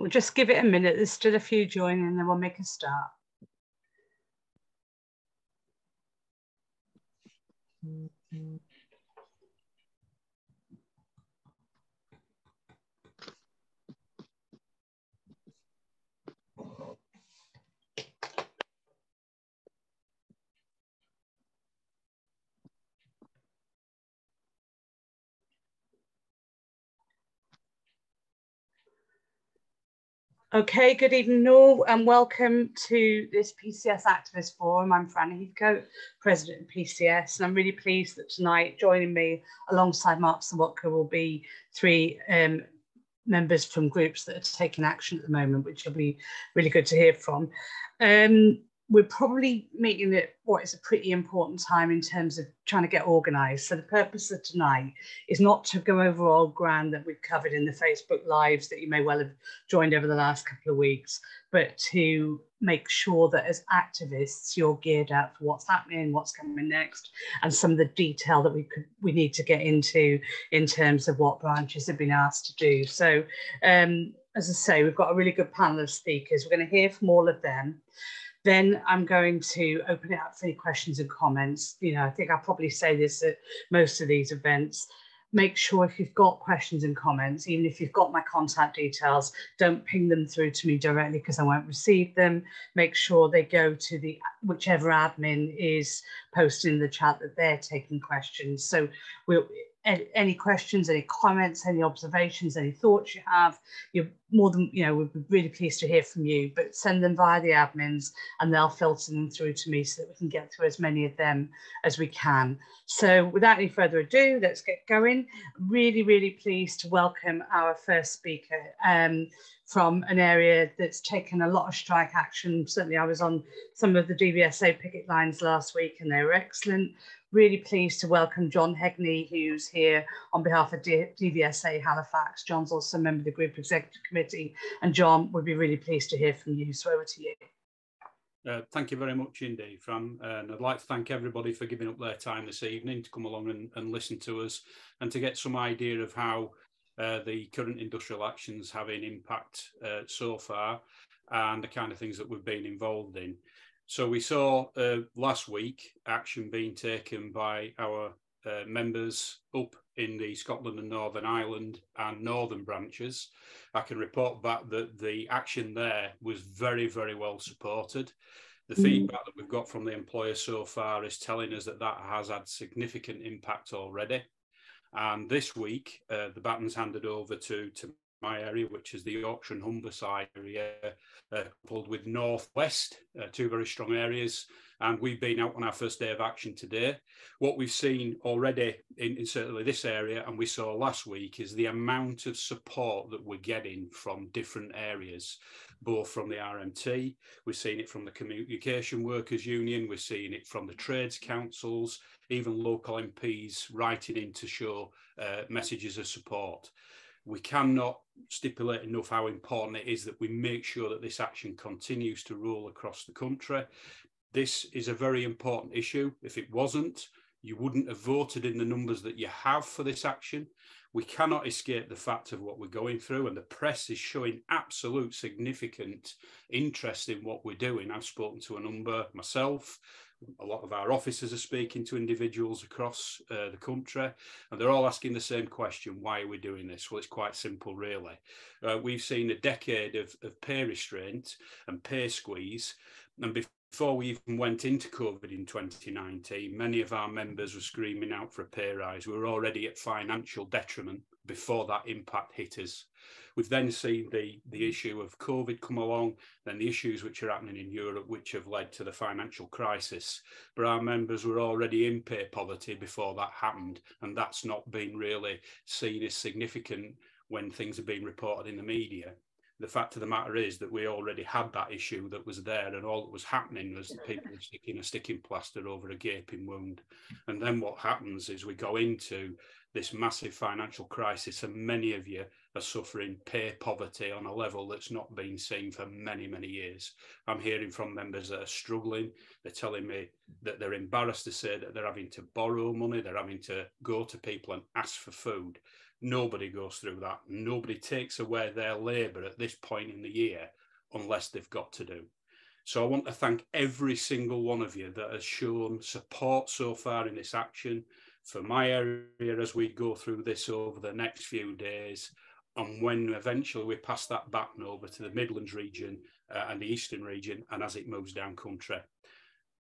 We'll just give it a minute. There's still a few joining and then we'll make a start. Okay, good evening all and welcome to this PCS Activist Forum. I'm Fran Heathcote, President of PCS, and I'm really pleased that tonight joining me alongside Mark Sawatka will be three members from groups that are taking action at the moment, which will be really good to hear from. We're probably meeting at what is a pretty important time in terms of trying to get organised. So the purpose of tonight is not to go over all ground that we've covered in the Facebook Lives that you may well have joined over the last couple of weeks, but to make sure that as activists, you're geared up for what's happening, what's coming next, and some of the detail that we need to get into in terms of what branches have been asked to do. So as I say, we've got a really good panel of speakers. We're going to hear from all of them. Then I'm going to open it up for any questions and comments. You know, I think I'll probably say this at most of these events. Make sure if you've got questions and comments, even if you've got my contact details, don't ping them through to me directly because I won't receive them. Make sure they go to the whichever admin is posting in the chat that they're taking questions. So any questions, any comments, any observations, any thoughts you have, you're more than, we'd be really pleased to hear from you, but send them via the admins and they'll filter them through to me so that we can get through as many of them as we can. So without any further ado, let's get going. Really, really pleased to welcome our first speaker from an area that's taken a lot of strike action. Certainly I was on some of the DVSA picket lines last week and they were excellent. Really pleased to welcome John Hegney, who's here on behalf of DVSA Halifax. John's also a member of the Group Executive Committee, and John, would be really pleased to hear from you. So over to you. Thank you very much indeed, Fran. And I'd like to thank everybody for giving up their time this evening to come along and listen to us and to get some idea of how the current industrial actions have an impact so far and the kind of things that we've been involved in. So we saw last week action being taken by our members up in the Scotland and Northern Ireland and Northern branches. I can report back that the action there was very, very well supported. The feedback that we've got from the employer so far is telling us that that has had significant impact already. And this week, the baton's handed over to my area, which is the Yorkshire and Humberside area, coupled with Northwest, two very strong areas. And we've been out on our first day of action today. What we've seen already in certainly this area, and we saw last week, is the amount of support that we're getting from different areas, both from the RMT, we're seeing it from the Communication Workers Union, we're seeing it from the trades councils, even local MPs writing in to show messages of support. We cannot stipulate enough how important it is that we make sure that this action continues to roll across the country. This is a very important issue. If it wasn't, you wouldn't have voted in the numbers that you have for this action. We cannot escape the fact of what we're going through, and the press is showing absolute significant interest in what we're doing. I've spoken to a number myself. A lot of our officers are speaking to individuals across the country, and they're all asking the same question: why are we doing this? Well, it's quite simple, really. We've seen a decade of pay restraint and pay squeeze, and before we even went into COVID in 2019, many of our members were screaming out for a pay rise. We were already at financial detriment before that impact hit us. We've then seen the issue of COVID come along, then the issues which are happening in Europe, which have led to the financial crisis. But our members were already in pay poverty before that happened, and that's not been really seen as significant when things are being reported in the media. The fact of the matter is that we already had that issue that was there, and all that was happening was people sticking a sticking plaster over a gaping wound. And then what happens is we go into this massive financial crisis, and many of you are suffering pay poverty on a level that's not been seen for many, many years. I'm hearing from members that are struggling. They're telling me that they're embarrassed to say that they're having to borrow money, they're having to go to people and ask for food. Nobody goes through that. Nobody takes away their labour at this point in the year unless they've got to do. So I want to thank every single one of you that has shown support so far in this action for my area as we go through this over the next few days. And when eventually we pass that baton over to the Midlands region and the Eastern region, and as it moves down country.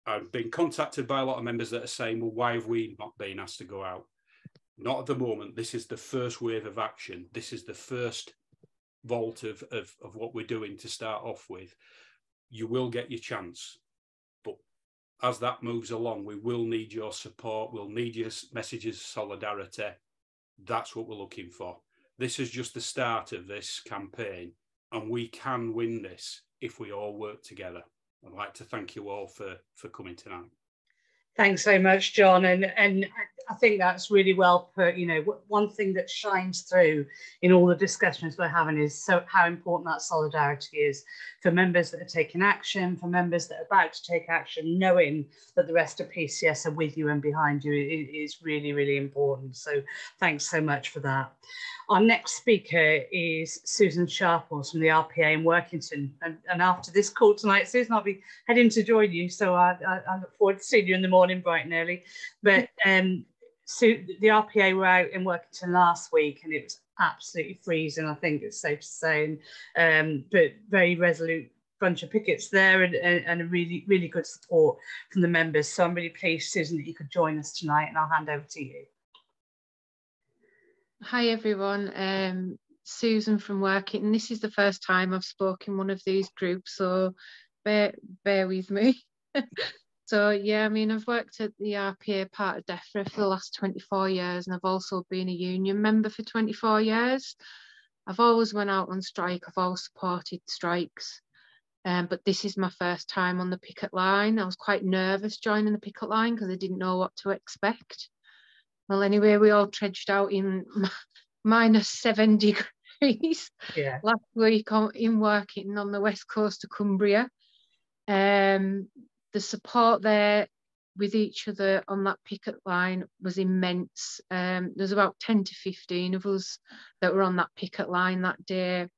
I've been contacted by a lot of members that are saying, well, why have we not been asked to go out? Not at the moment. This is the first wave of action. This is the first vault of what we're doing to start off with. You will get your chance. But as that moves along, we will need your support. We'll need your messages of solidarity. That's what we're looking for. This is just the start of this campaign, and we can win this if we all work together. I'd like to thank you all for coming tonight. Thanks so much, John. And I think that's really well put. You know, one thing that shines through in all the discussions we're having is how important that solidarity is for members that are taking action, for members that are about to take action, knowing that the rest of PCS are with you and behind you is really, really important. So thanks so much for that. Our next speaker is Susan Sharples from the RPA in Workington. And after this call tonight, Susan, I'll be heading to join you. So I look forward to seeing you in the morning bright and early. But so the RPA were out in Workington last week and it was absolutely freezing, I think it's safe to say. But very resolute bunch of pickets there and a really, really good support from the members. So I'm really pleased, Susan, that you could join us tonight, and I'll hand over to you. Hi everyone, Susan from Workington. This is the first time I've spoken in one of these groups, so bear with me. So yeah, I mean, I've worked at the RPA part of DEFRA for the last 24 years, and I've also been a union member for 24 years. I've always went out on strike, I've always supported strikes, but this is my first time on the picket line. I was quite nervous joining the picket line because I didn't know what to expect. Well, anyway, we all trudged out in -7 degrees last week in Workington on the west coast of Cumbria. The support there with each other on that picket line was immense. There's about 10 to 15 of us that were on that picket line that day.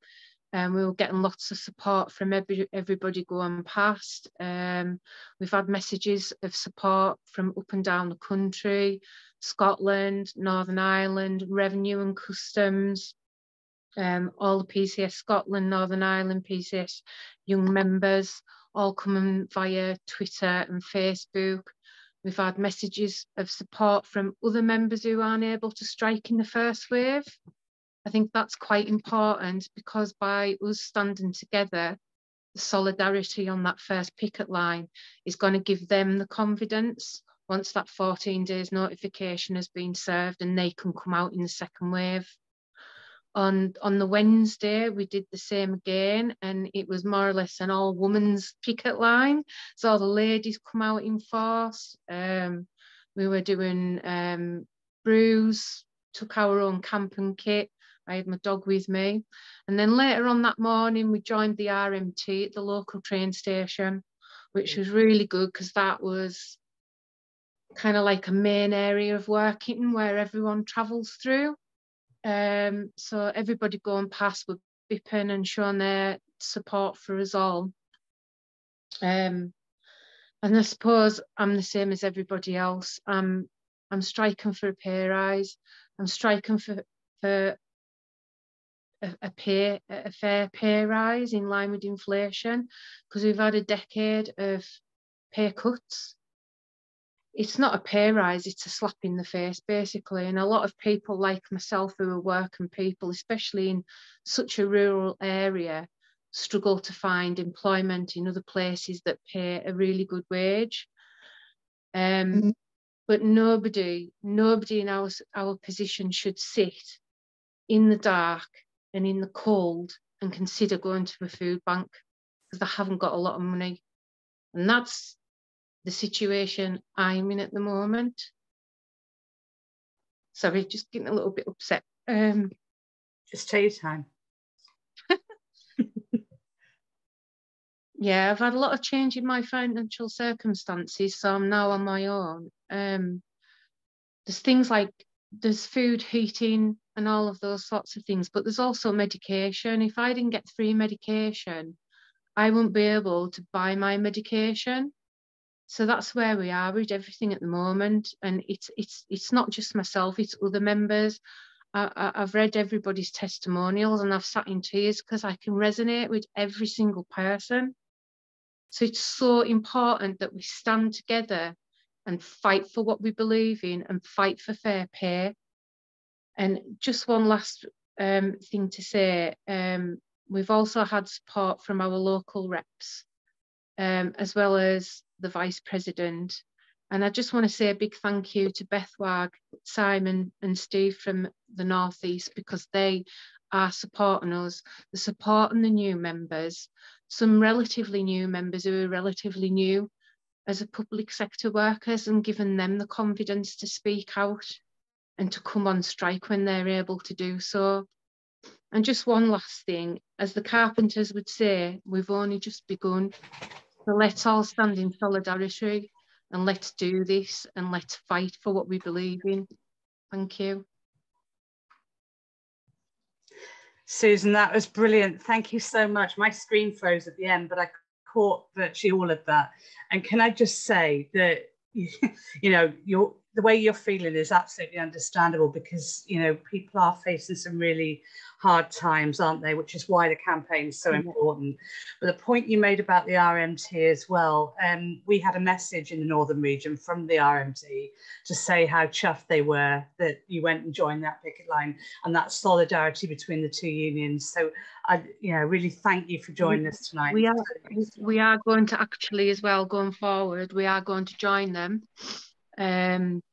We were getting lots of support from everybody going past. We've had messages of support from up and down the country, Scotland, Northern Ireland, Revenue and Customs, all the PCS Scotland, Northern Ireland, PCS young members, all coming via Twitter and Facebook. We've had messages of support from other members who aren't able to strike in the first wave. I think that's quite important because by us standing together, the solidarity on that first picket line is going to give them the confidence once that 14 days notification has been served and they can come out in the second wave. On the Wednesday, we did the same again, and it was more or less an all women's picket line. So all the ladies come out in force. We were doing brews, took our own camping kit. I had my dog with me. And then later on that morning, we joined the RMT at the local train station, which was really good because that was kind of like a main area of Workington where everyone travels through. So everybody going past were bipping and showing their support for us all. And I suppose I'm the same as everybody else. I'm striking for a pay rise. I'm striking for a fair pay rise in line with inflation, because we've had a decade of pay cuts. It's not a pay rise, it's a slap in the face, basically. And a lot of people like myself who are working people, especially in such a rural area, struggle to find employment in other places that pay a really good wage. But nobody in our position should sit in the dark and in the cold and consider going to a food bank because they haven't got a lot of money. And that's the situation I'm in at the moment. Sorry, just getting a little bit upset. Just take your time. Yeah, I've had a lot of change in my financial circumstances, so I'm now on my own. There's things like there's food, heating, and all of those sorts of things, but there's also medication. If I didn't get free medication, I wouldn't be able to buy my medication. So that's where we are with everything at the moment, and it's not just myself; it's other members. I've read everybody's testimonials, and I've sat in tears because I can resonate with every single person. So it's so important that we stand together and fight for what we believe in and fight for fair pay. And just one last thing to say, we've also had support from our local reps, as well as the Vice President. And I just want to say a big thank you to Beth Wag, Simon and Steve from the North East, because they are supporting us. They're supporting the new members, some relatively new members who are relatively new as a public sector workers, and giving them the confidence to speak out and to come on strike when they're able to do so. And just one last thing, as the carpenters would say, we've only just begun. So let's all stand in solidarity and let's do this and let's fight for what we believe in. Thank you. Susan, that was brilliant. Thank you so much. My screen froze at the end, but I caught virtually all of that. And can I just say that, you know, the way you're feeling is absolutely understandable, because, you know, people are facing some really hard times, aren't they? Which is why the campaign is so important. But the point you made about the RMT as well, we had a message in the Northern region from the RMT to say how chuffed they were that you went and joined that picket line, and that solidarity between the two unions. So I, you know, really thank you for joining us tonight. We are going to actually, as well, going forward, we are going to join them on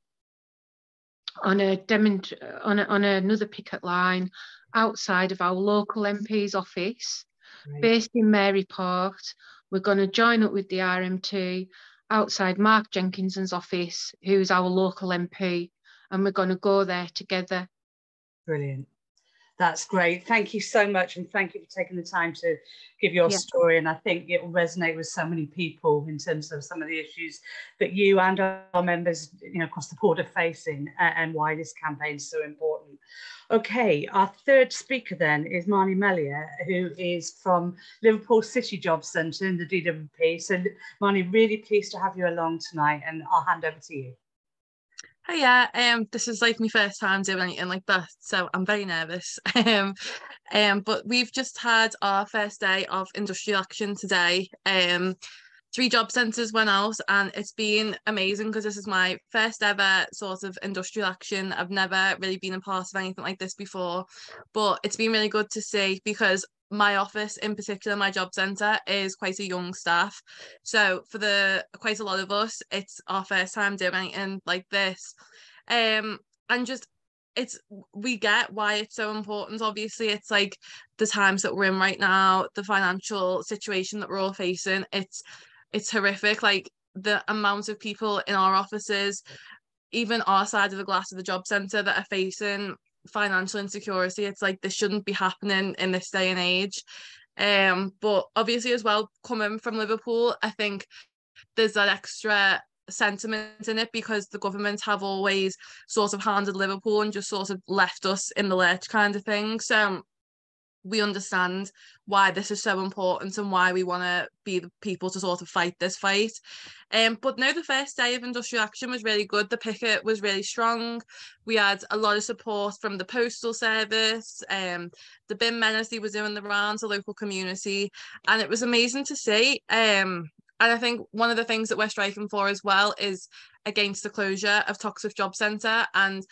another picket line outside of our local MP's office, based in Maryport. We're going to join up with the RMT outside Mark Jenkinson's office, who's our local MP, and we're going to go there together. Brilliant. That's great. Thank you so much, and thank you for taking the time to give your story. And I think it will resonate with so many people in terms of some of the issues that you and our members, you know, across the board are facing, and why this campaign is so important. Okay, our third speaker then is Marnie Mellier, who is from Liverpool City Jobs Centre in the DWP. So Marnie, really pleased to have you along tonight, and I'll hand over to you. Hiya, this is like my first time doing anything like that, so I'm very nervous. But we've just had our first day of industrial action today. 3 job centres went out, and it's been amazing because this is my first ever sort of industrial action. I've never really been a part of anything like this before, but it's been really good to see, because my office in particular, my job centre, is quite a young staff. So for quite a lot of us, it's our first time doing anything like this. And just, we get why it's so important. Obviously, it's like the times that we're in right now, the financial situation that we're all facing, it's horrific. Like the amount of people in our offices, even our side of the glass of the job centre, that are facing financial insecurity. It's like this shouldn't be happening in this day and age. But obviously as well, coming from Liverpool, I think there's that extra sentiment in it, because the government have always sort of handed Liverpool and just sort of left us in the lurch kind of thing. So we understand why this is so important and why we want to be the people to sort of fight this fight. But no, the first day of industrial action was really good. The picket was really strong. We had a lot of support from the postal service. The bin men, as they were doing the rounds, the local community, and it was amazing to see. And I think one of the things that we're striking for as well is against the closure of Toxteth Job Centre. And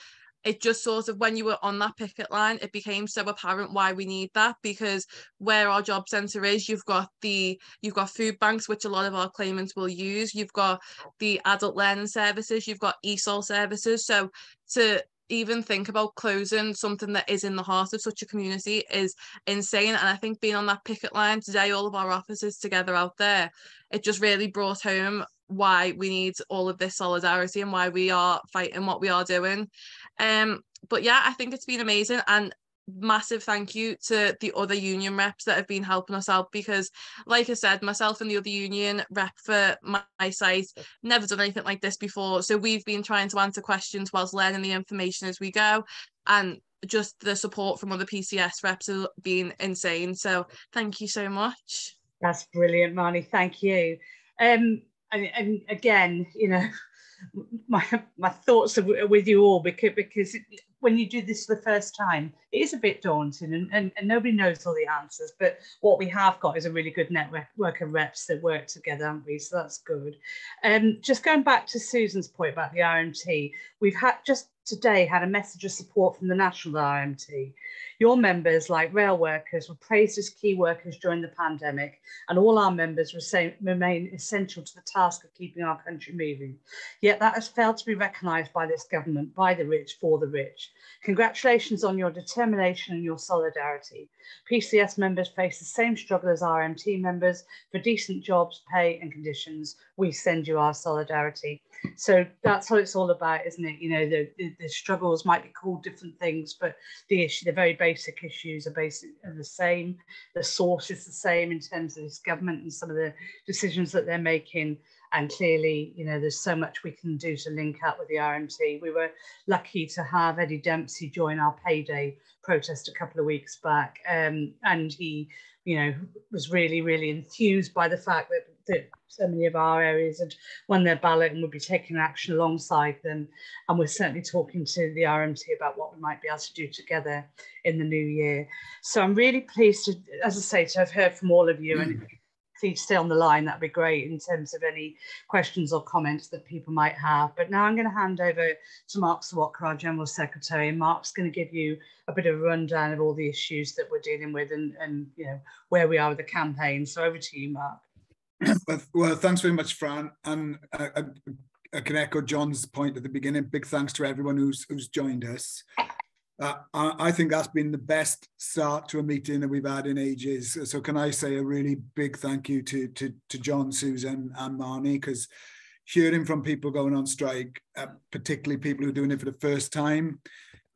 it just sort of, when you were on that picket line, it became so apparent why we need that, because where our job centre is, you've got food banks, which a lot of our claimants will use. You've got the adult learning services, you've got ESOL services. So to even think about closing something that is in the heart of such a community is insane. And I think being on that picket line today, all of our officers together out there, it just really brought home why we need all of this solidarity and why we are fighting what we are doing. But yeah, I think it's been amazing. And massive thank you to the other union reps that have been helping us out, because like I said, myself and the other union rep for my site never done anything like this before, so we've been trying to answer questions whilst learning the information as we go, and just the support from other PCS reps has been insane. So thank you so much. That's brilliant, Marnie. Thank you. And again, you know, my thoughts are with you all, because when you do this for the first time, it is a bit daunting, and nobody knows all the answers. But what we have got is a really good network of reps that work together, haven't we? So that's good. Just going back to Susan's point about the RMT, we've just today had a message of support from the National RMT. Your members, like rail workers, were praised as key workers during the pandemic, and all our members remain essential to the task of keeping our country moving. Yet that has failed to be recognised by this government, by the rich, for the rich. Congratulations on your determination and your solidarity. PCS members face the same struggle as RMT members for decent jobs, pay and conditions. We send you our solidarity. So that's what it's all about, isn't it? You know, the struggles might be called different things, but the very basic issues are the same. The source is the same in terms of this government and some of the decisions that they're making. And clearly, you know, there's so much we can do to link up with the RMT. We were lucky to have Eddie Dempsey join our payday protest a couple of weeks back. And he, you know, was really, really enthused by the fact that so many of our areas had won their ballot and would be taking action alongside them. And we're certainly talking to the RMT about what we might be able to do together in the new year. So I'm really pleased to, as I say, to have heard from all of you. And please stay on the line, that'd be great in terms of any questions or comments that people might have. But now I'm going to hand over to Mark Sawatka, our General Secretary, and Mark's going to give you a bit of a rundown of all the issues that we're dealing with and you know, where we are with the campaign. So over to you, Mark. Well, thanks very much, Fran. And I can echo John's point at the beginning. Big thanks to everyone who's joined us. I think that's been the best start to a meeting that we've had in ages. So can I say a really big thank you to John, Susan and Marnie, because hearing from people going on strike, particularly people who are doing it for the first time,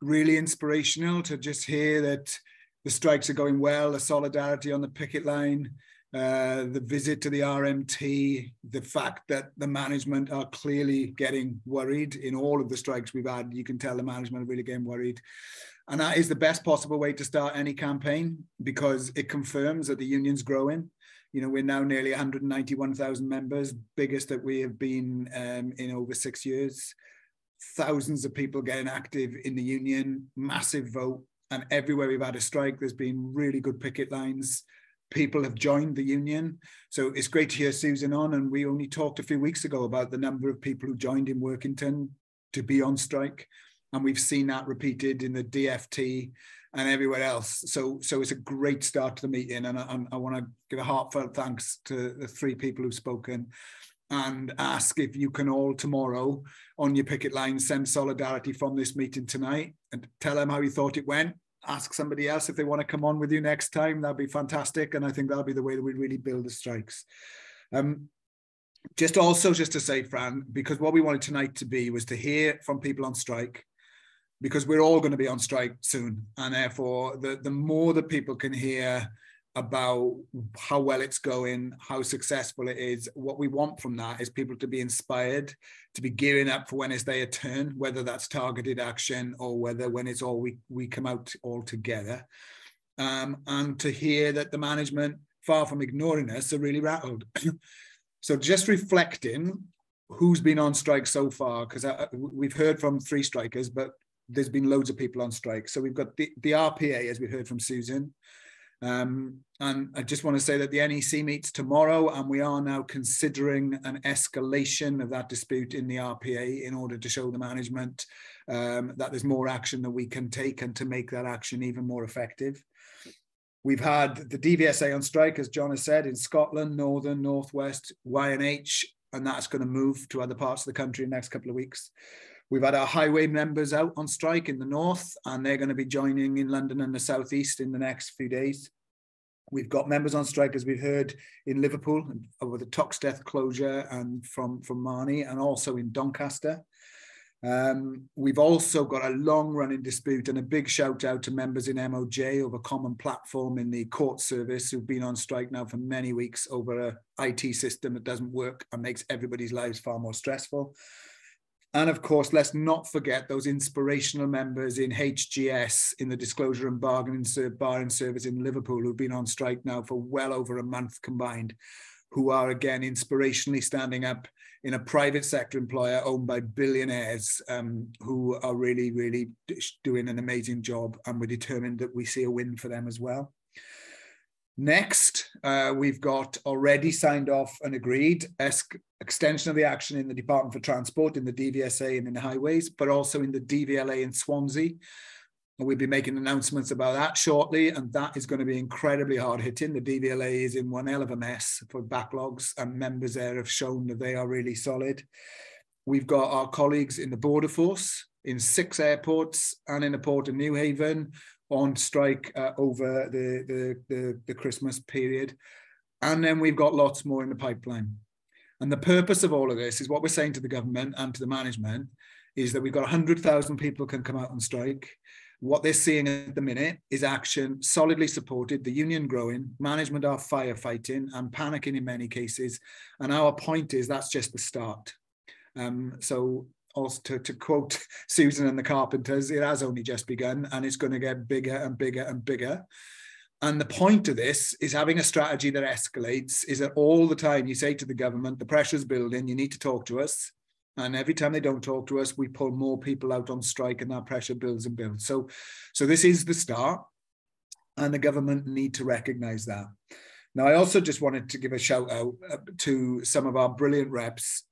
really inspirational to just hear that the strikes are going well, the solidarity on the picket line, the visit to the RMT, the fact that the management are clearly getting worried in all of the strikes we've had. You can tell the management are really getting worried. And that is the best possible way to start any campaign, because it confirms that the union's growing. You know, we're now nearly 191,000 members, biggest that we have been in over 6 years. Thousands of people getting active in the union, massive vote. And everywhere we've had a strike, there's been really good picket lines. People have joined the union. So it's great to hear Susan on. And we only talked a few weeks ago about the number of people who joined in Workington to be on strike. And we've seen that repeated in the DFT and everywhere else. So it's a great start to the meeting. And I want to give a heartfelt thanks to the 3 people who've spoken, and ask if you can all tomorrow on your picket line send solidarity from this meeting tonight and tell them how you thought it went. Ask somebody else if they want to come on with you next time. That'd be fantastic. And I think that'll be the way that we really build the strikes. Just to say, Fran, because what we wanted tonight to be was to hear from people on strike, because we're all going to be on strike soon. And therefore, the more that people can hear about how well it's going, how successful it is, what we want from that is people to be inspired, to be gearing up for when it's their turn, whether that's targeted action or whether when it's all we come out all together. And to hear that the management, far from ignoring us, are really rattled. So just reflecting who's been on strike so far, because we've heard from 3 strikers, but there's been loads of people on strike. So we've got the RPA, as we heard from Susan. And I just want to say that the NEC meets tomorrow, and we are now considering an escalation of that dispute in the RPA in order to show the management that there's more action that we can take and to make that action even more effective. We've had the DVSA on strike, as John has said, in Scotland, Northern, Northwest, YNH, and that's going to move to other parts of the country in the next couple of weeks. We've had our highway members out on strike in the north, and they're going to be joining in London and the southeast in the next few days. We've got members on strike, as we've heard, in Liverpool over the Toxteth closure and from Marnie, and also in Doncaster. We've also got a long-running dispute, and a big shout out to members in MOJ over Common Platform in the court service who've been on strike now for many weeks over an IT system that doesn't work and makes everybody's lives far more stressful. And of course, let's not forget those inspirational members in HGS, in the Disclosure and Bargaining Bar and Service in Liverpool, who've been on strike now for well over a month combined, who are again inspirationally standing up in a private sector employer owned by billionaires, who are really, really doing an amazing job, and we're determined that we see a win for them as well. Next, we've got already signed off and agreed extension of the action in the Department for Transport, in the DVSA and in the highways, but also in the DVLA in Swansea. We'll be making announcements about that shortly, and that is going to be incredibly hard hitting. The DVLA is in one hell of a mess for backlogs, and members there have shown that they are really solid. We've got our colleagues in the Border Force in 6 airports and in the Port of Newhaven on strike over the Christmas period. And then we've got lots more in the pipeline. And the purpose of all of this is what we're saying to the government and to the management is that we've got 100,000 people can come out on strike. What they're seeing at the minute is action solidly supported, the union growing, management are firefighting and panicking in many cases. And our point is that's just the start. So also to quote Susan and the Carpenters, it has only just begun and it's going to get bigger and bigger and bigger. And the point of this is having a strategy that escalates, is that all the time you say to the government, the pressure's building, you need to talk to us. And every time they don't talk to us, we pull more people out on strike and that pressure builds and builds. So this is the start, and the government need to recognise that. Now, I also just wanted to give a shout out to some of our brilliant reps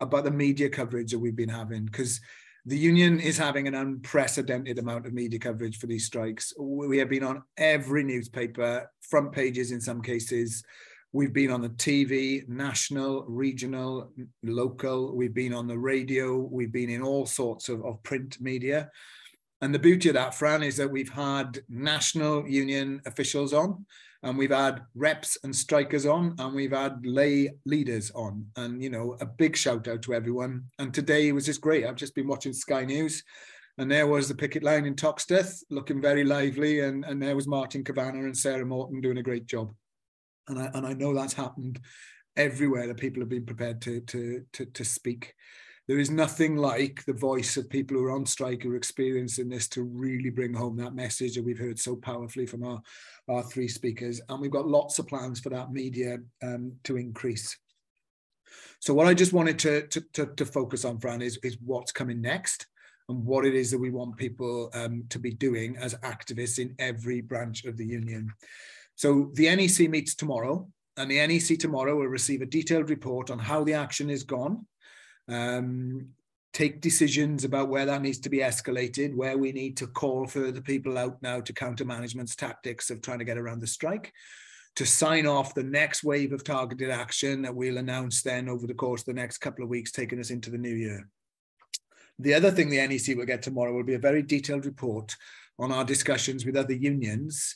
about the media coverage that we've been having, because the union is having an unprecedented amount of media coverage for these strikes. We have been on every newspaper, front pages in some cases. We've been on the TV, national, regional, local. We've been on the radio. We've been in all sorts of print media. And the beauty of that, Fran, is that we've had national union officials on, and we've had reps and strikers on, and we've had lay leaders on. And, you know, a big shout out to everyone. And today was just great. I've just been watching Sky News, and there was the picket line in Toxteth looking very lively. And there was Martin Kavanagh and Sarah Morton doing a great job. And I know that's happened everywhere, that people have been prepared to speak. There is nothing like the voice of people who are on strike, who are experiencing this, to really bring home that message that we've heard so powerfully from our 3 speakers. And we've got lots of plans for that media to increase. So what I just wanted to focus on, Fran, is what's coming next and what it is that we want people to be doing as activists in every branch of the union. So the NEC meets tomorrow, and the NEC tomorrow will receive a detailed report on how the action is gone, take decisions about where that needs to be escalated, where we need to call further people out now to counter management's tactics of trying to get around the strike, to sign off the next wave of targeted action that we'll announce then over the course of the next couple of weeks, taking us into the new year. The other thing the NEC will get tomorrow will be a very detailed report on our discussions with other unions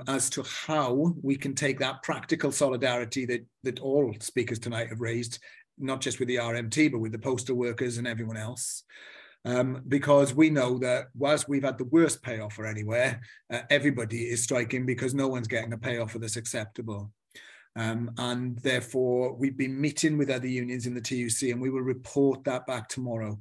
as to how we can take that practical solidarity that all speakers tonight have raised, not just with the RMT, but with the postal workers and everyone else. Because we know that whilst we've had the worst pay offer anywhere, everybody is striking because no one's getting a pay offer that's acceptable. And therefore, we've been meeting with other unions in the TUC, and we will report that back tomorrow.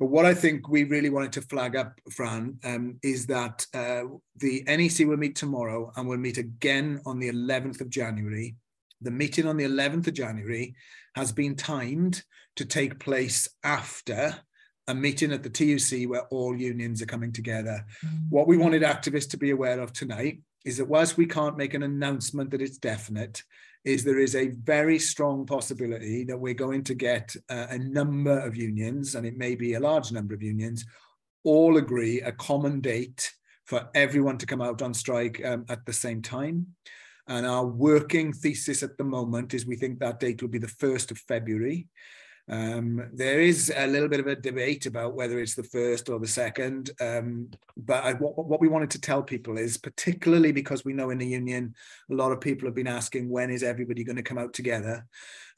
But what I think we really wanted to flag up, Fran, is that the NEC will meet tomorrow, and we'll meet again on the 11th of January. The meeting on the 11th of January has been timed to take place after a meeting at the TUC where all unions are coming together. What we wanted activists to be aware of tonight is that whilst we can't make an announcement that it's definite, is there is a very strong possibility that we're going to get a number of unions, and it may be a large number of unions, all agree a common date for everyone to come out on strike at the same time. And our working thesis at the moment is we think that date will be the 1st of February. There is a little bit of a debate about whether it's the 1st or the 2nd, but what we wanted to tell people is, particularly because we know in the union a lot of people have been asking, when is everybody going to come out together?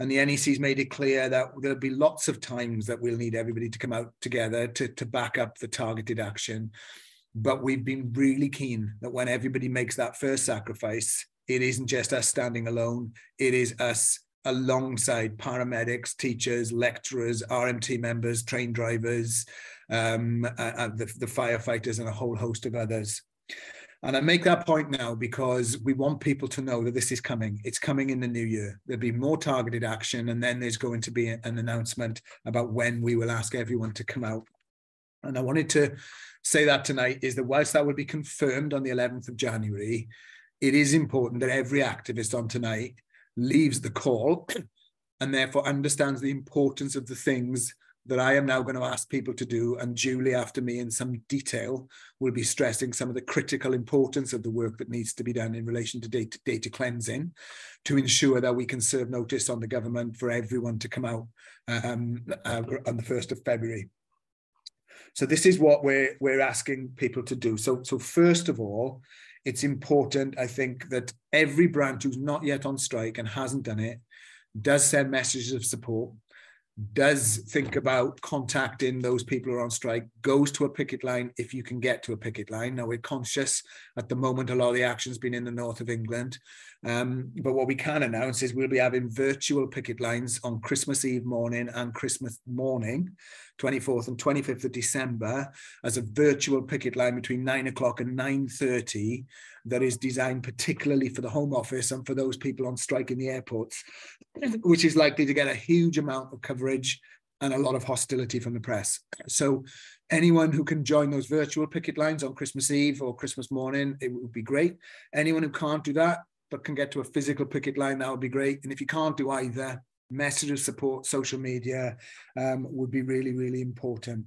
And the NEC's made it clear that there'll be lots of times that we'll need everybody to come out together to back up the targeted action. But we've been really keen that when everybody makes that first sacrifice, it isn't just us standing alone, it is us alongside paramedics, teachers, lecturers, RMT members, train drivers, the firefighters, and a whole host of others. And I make that point now because we want people to know that this is coming. It's coming in the new year. There'll be more targeted action, and then there's going to be an announcement about when we will ask everyone to come out. And I wanted to say that tonight is that whilst that will be confirmed on the 11th of January, it is important that every activist on tonight leaves the call and therefore understands the importance of the things that I am now going to ask people to do. And Julie, after me, in some detail, will be stressing some of the critical importance of the work that needs to be done in relation to data cleansing to ensure that we can serve notice on the government for everyone to come out on the 1st of February. So this is what we're asking people to do. So first of all, it's important, I think, that every branch who's not yet on strike and hasn't done it does send messages of support, does think about contacting those people who are on strike, goes to a picket line if you can get to a picket line. Now, we're conscious at the moment a lot of the action's been in the north of England, but what we can announce is we'll be having virtual picket lines on Christmas Eve morning and Christmas morning, 24th and 25th of December, as a virtual picket line between 9 o'clock and 9:30 that is designed particularly for the Home Office and for those people on strike in the airports, which is likely to get a huge amount of coverage and a lot of hostility from the press. So anyone who can join those virtual picket lines on Christmas Eve or Christmas morning, it would be great. Anyone who can't do that but can get to a physical picket line, that would be great. And if you can't do either, message of support, social media would be really, really important.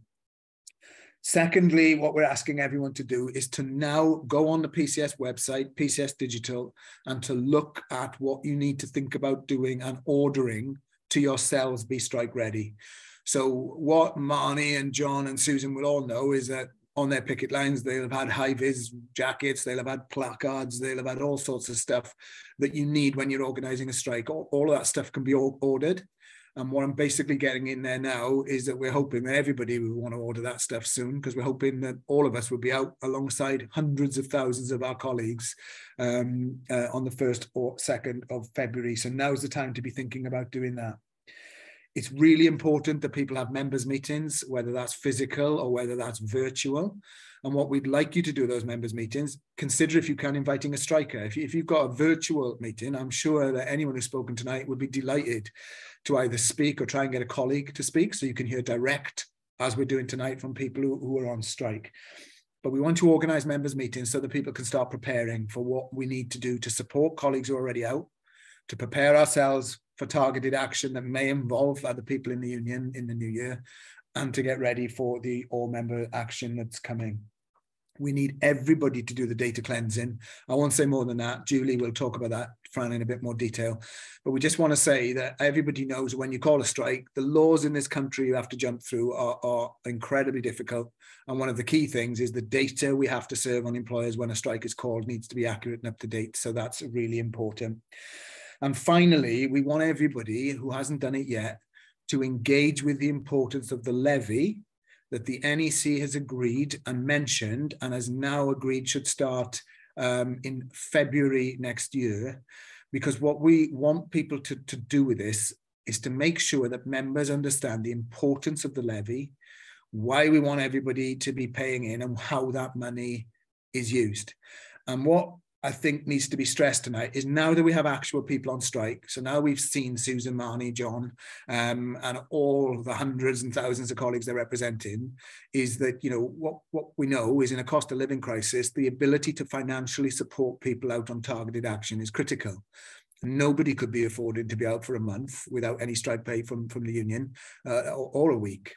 Secondly, what we're asking everyone to do is to now go on the PCS website, PCS Digital, and to look at what you need to think about doing and ordering to yourselves be strike ready. So what Marnie and John and Susan will all know is that on their picket lines, they'll have had high-vis jackets, they'll have had placards, they'll have had all sorts of stuff that you need when you're organising a strike. All of that stuff can be ordered. And what I'm basically getting in there now is that we're hoping that everybody will want to order that stuff soon, because we're hoping that all of us will be out alongside hundreds of thousands of our colleagues on the 1st or 2nd of February. So now's the time to be thinking about doing that. It's really important that people have members meetings, whether that's physical or whether that's virtual. And what we'd like you to do at those members meetings, consider if you can inviting a striker. If you've got a virtual meeting, I'm sure that anyone who's spoken tonight would be delighted to either speak or try and get a colleague to speak, so you can hear direct, as we're doing tonight, from people who are on strike. But we want to organise members meetings so that people can start preparing for what we need to do to support colleagues who are already out, to prepare ourselves for targeted action that may involve other people in the union in the new year, and to get ready for the all-member action that's coming. We need everybody to do the data cleansing. I won't say more than that. Julie will talk about that, Fran, in a bit more detail. But we just want to say that everybody knows when you call a strike, the laws in this country you have to jump through are incredibly difficult. And one of the key things is the data we have to serve on employers when a strike is called needs to be accurate and up to date. So that's really important. And finally, we want everybody who hasn't done it yet to engage with the importance of the levy that the NEC has agreed and mentioned and has now agreed should start in February next year. Because what we want people to do with this is to make sure that members understand the importance of the levy, why we want everybody to be paying in, and how that money is used. And what I think needs to be stressed tonight is, now that we have actual people on strike, so now we've seen Susan, Marnie, John, and all the hundreds and thousands of colleagues they're representing, is that, you know, what we know is in a cost of living crisis, the ability to financially support people out on targeted action is critical. Nobody could be afforded to be out for a month without any strike pay from the union, or a week.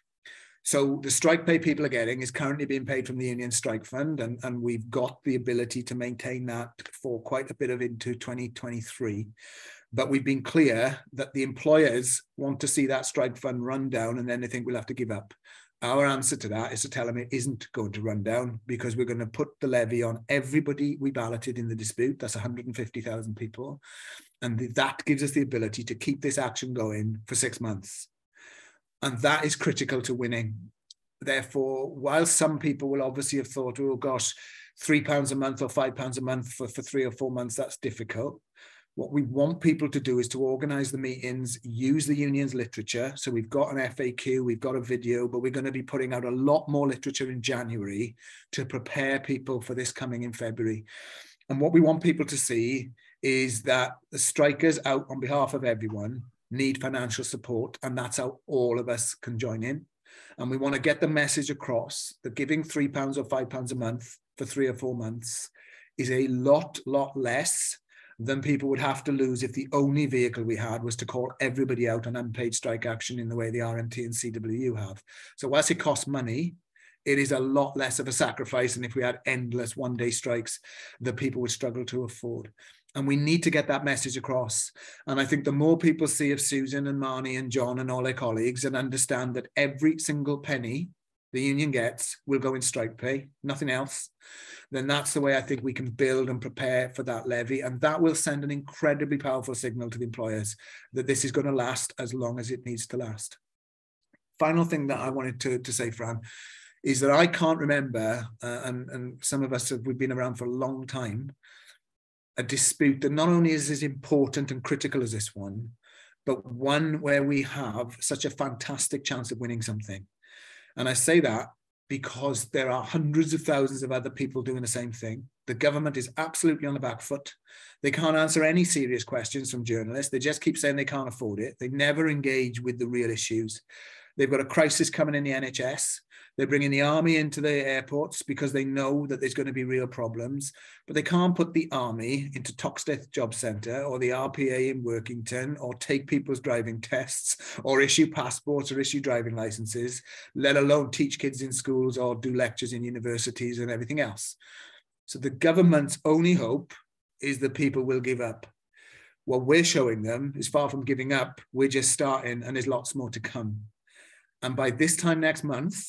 So the strike pay people are getting is currently being paid from the Union Strike Fund, and we've got the ability to maintain that for quite a bit of into 2023. But we've been clear that the employers want to see that strike fund run down, and then they think we'll have to give up. Our answer to that is to tell them it isn't going to run down, because we're going to put the levy on everybody we balloted in the dispute. That's 150,000 people. And that gives us the ability to keep this action going for 6 months. And that is critical to winning. Therefore, while some people will obviously have thought, oh gosh, £3 a month or £5 a month for 3 or 4 months, that's difficult. What we want people to do is to organise the meetings, use the union's literature. So we've got an FAQ, we've got a video, but we're going to be putting out a lot more literature in January to prepare people for this coming in February. And what we want people to see is that the strikers out on behalf of everyone need financial support, and that's how all of us can join in. And we want to get the message across that giving £3 or £5 a month for 3 or 4 months is a lot less than people would have to lose if the only vehicle we had was to call everybody out on unpaid strike action in the way the RMT and CWU have. So whilst it costs money, it is a lot less of a sacrifice than if we had endless one-day strikes that people would struggle to afford. And we need to get that message across. And I think the more people see of Susan and Marnie and John and all their colleagues and understand that every single penny the union gets will go in strike pay, nothing else, then that's the way I think we can build and prepare for that levy. And that will send an incredibly powerful signal to the employers that this is going to last as long as it needs to last. Final thing that I wanted to say, Fran, is that I can't remember, and some of us we've been around for a long time, a dispute that not only is as important and critical as this one, but one where we have such a fantastic chance of winning something. And I say that because there are hundreds of thousands of other people doing the same thing. The government is absolutely on the back foot. They can't answer any serious questions from journalists. They just keep saying they can't afford it. They never engage with the real issues. They've got a crisis coming in the NHS. They're bringing the army into the airports because they know that there's going to be real problems, but they can't put the army into Toxteth Job Centre or the RPA in Workington or take people's driving tests or issue passports or issue driving licenses, let alone teach kids in schools or do lectures in universities and everything else. So the government's only hope is that people will give up. What we're showing them is far from giving up. We're just starting, and there's lots more to come. And by this time next month,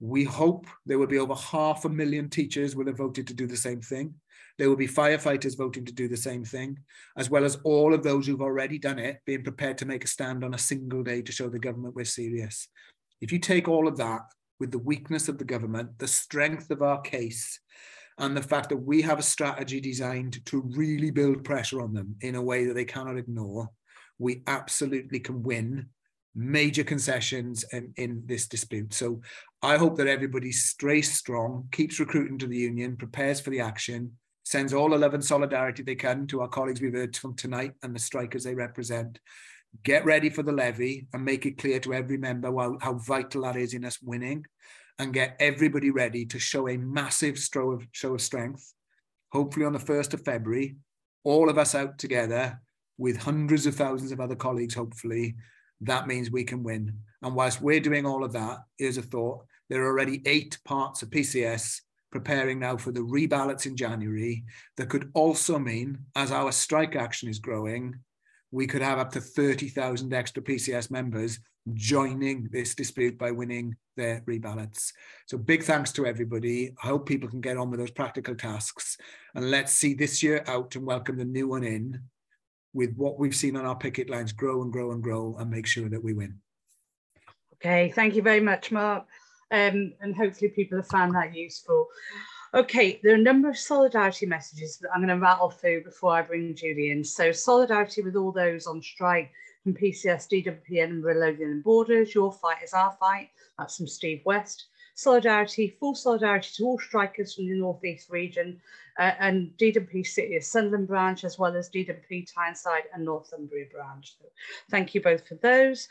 we hope there will be over 500,000 teachers will have voted to do the same thing. There will be firefighters voting to do the same thing, as well as all of those who've already done it, being prepared to make a stand on a single day to show the government we're serious. If you take all of that with the weakness of the government, the strength of our case, and the fact that we have a strategy designed to really build pressure on them in a way that they cannot ignore, we absolutely can win major concessions in this dispute. So I hope that everybody stays strong, keeps recruiting to the union, prepares for the action, sends all the love and solidarity they can to our colleagues we've heard from tonight and the strikers they represent. Get ready for the levy and make it clear to every member how vital that is in us winning, and get everybody ready to show a massive show of strength. Hopefully on the 1st of February, all of us out together with hundreds of thousands of other colleagues, hopefully. That means we can win. And whilst we're doing all of that, here's a thought. There are already 8 parts of PCS preparing now for the reballots in January. That could also mean, as our strike action is growing, we could have up to 30,000 extra PCS members joining this dispute by winning their reballots. So big thanks to everybody. I hope people can get on with those practical tasks. And let's see this year out and welcome the new one in, with what we've seen on our picket lines grow and grow and grow, and make sure that we win. Okay, thank you very much, Mark. And hopefully people have found that useful. Okay, there are a number of solidarity messages that I'm going to rattle through before I bring Julie in. So solidarity with all those on strike from PCS, DWP, Edinburgh, Lothian and Borders. Your fight is our fight. That's from Steve West. Solidarity, full solidarity to all strikers from the North East region and DWP City of Sunderland branch, as well as DWP Tyneside and Northumbria branch. So thank you both for those.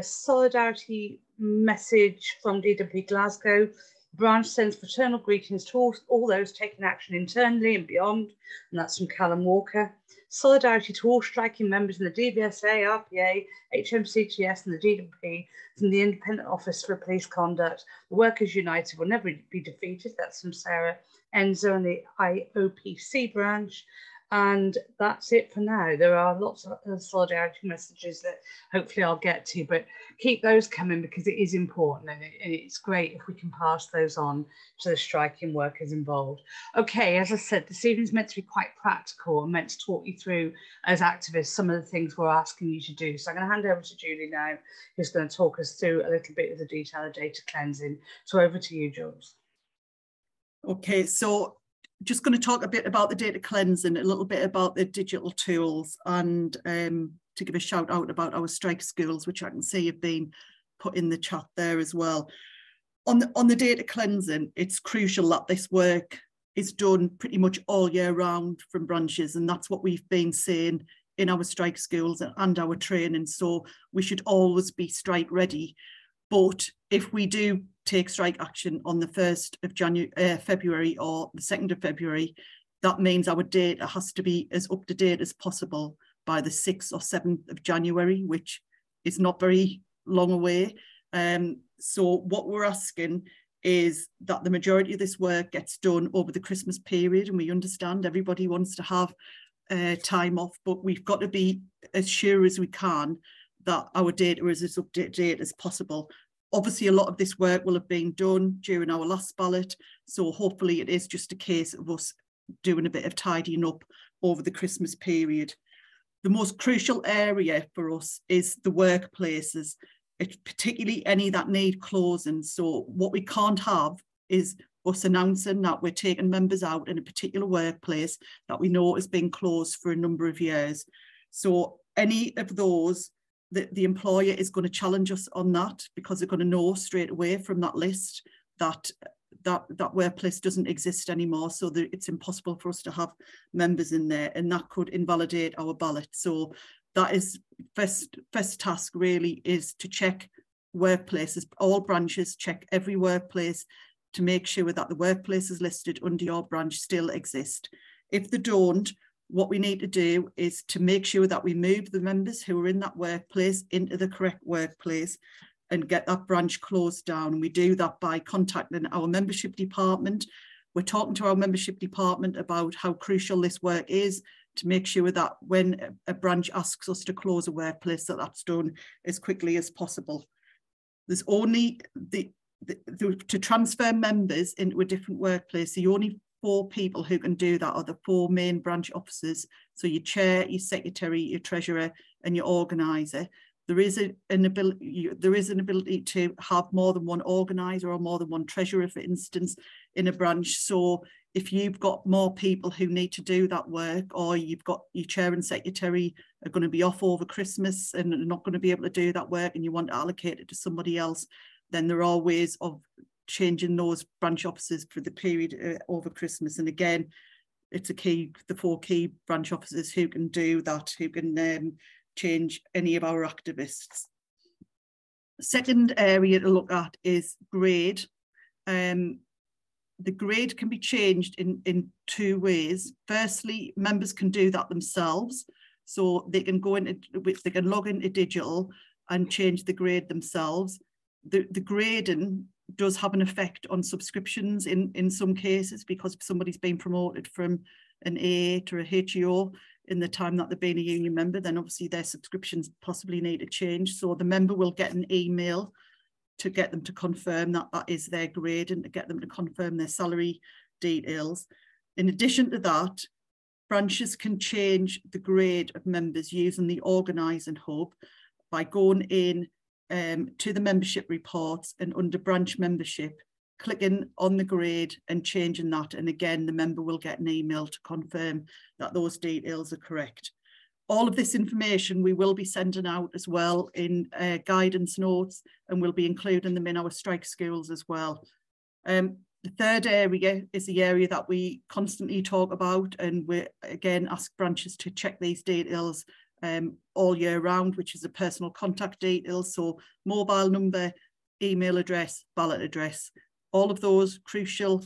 Solidarity message from DWP Glasgow. The branch sends fraternal greetings to all those taking action internally and beyond, and that's from Callum Walker. Solidarity to all striking members in the DVSA, RPA, HMCGS and the DWP from the Independent Office for Police Conduct. The Workers United will never be defeated. That's from Sarah Enzo and the IOPC branch. And that's it for now. There are lots of solidarity messages that hopefully I'll get to, but keep those coming because it is important, and it's great if we can pass those on to the striking workers involved. Okay, as I said, this evening's meant to be quite practical and meant to talk you through, as activists, some of the things we're asking you to do. So I'm going to hand over to Julie now, who's going to talk us through a little bit of the detail of data cleansing. So over to you, Jules. Okay, so just going to talk a bit about the data cleansing, a little bit about the digital tools, and to give a shout out about our strike schools, which I can see have been put in the chat there as well. On the data cleansing, it's crucial that this work is done pretty much all year round from branches, and that's what we've been saying in our strike schools and our training. So we should always be strike ready. But if we do take strike action on the 1st of February or the 2nd of February, that means our data has to be as up to date as possible by the 6th or 7th of January, which is not very long away. So what we're asking is that the majority of this work gets done over the Christmas period, and we understand everybody wants to have time off, but we've got to be as sure as we can that our data is as up to date as possible. Obviously, a lot of this work will have been done during our last ballot, so hopefully it is just a case of us doing a bit of tidying up over the Christmas period. The most crucial area for us is the workplaces, particularly any that need closing. So what we can't have is us announcing that we're taking members out in a particular workplace that we know has been closed for a number of years. So any of those, the employer is going to challenge us on that, because they're going to know straight away from that list that workplace doesn't exist anymore. So it's impossible for us to have members in there, and that could invalidate our ballot. So that is first task really, is to check workplaces, all branches, check every workplace to make sure that the workplaces listed under your branch still exist. If they don't, what we need to do is to make sure that we move the members who are in that workplace into the correct workplace and get that branch closed down. And we do that by contacting our membership department. We're talking to our membership department about how crucial this work is, to make sure that when a branch asks us to close a workplace, that's done as quickly as possible. There's only to transfer members into a different workplace, the only 4 people who can do that are the 4 main branch officers. So your chair, your secretary, your treasurer, and your organiser. There is an ability to have more than one organiser or more than one treasurer, for instance, in a branch. So if you've got more people who need to do that work, or you've got your chair and secretary are going to be off over Christmas and are not going to be able to do that work, and you want to allocate it to somebody else, then there are ways of changing those branch officers for the period over Christmas. And again, it's the 4 key branch officers who can do that, who can change any of our activists. Second area to look at is grade. The grade can be changed in 2 ways. Firstly, members can do that themselves. So they can they can log into digital and change the grade themselves. The grading does have an effect on subscriptions in some cases, because if somebody's been promoted from an AA to a HEO in the time that they've been a union member, then obviously their subscriptions possibly need to change. So the member will get an email to get them to confirm that that is their grade, and to get them to confirm their salary details. In addition to that, branches can change the grade of members using the organising hub by going in to the membership reports, and under branch membership, clicking on the grade and changing that. And again, the member will get an email to confirm that those details are correct. All of this information we will be sending out as well in guidance notes, and we'll be including them in our strike schools as well. The third area is the area that we constantly talk about, and we again ask branches to check these details all year round, which is a personal contact details. So mobile number, email address, ballot address, all of those crucial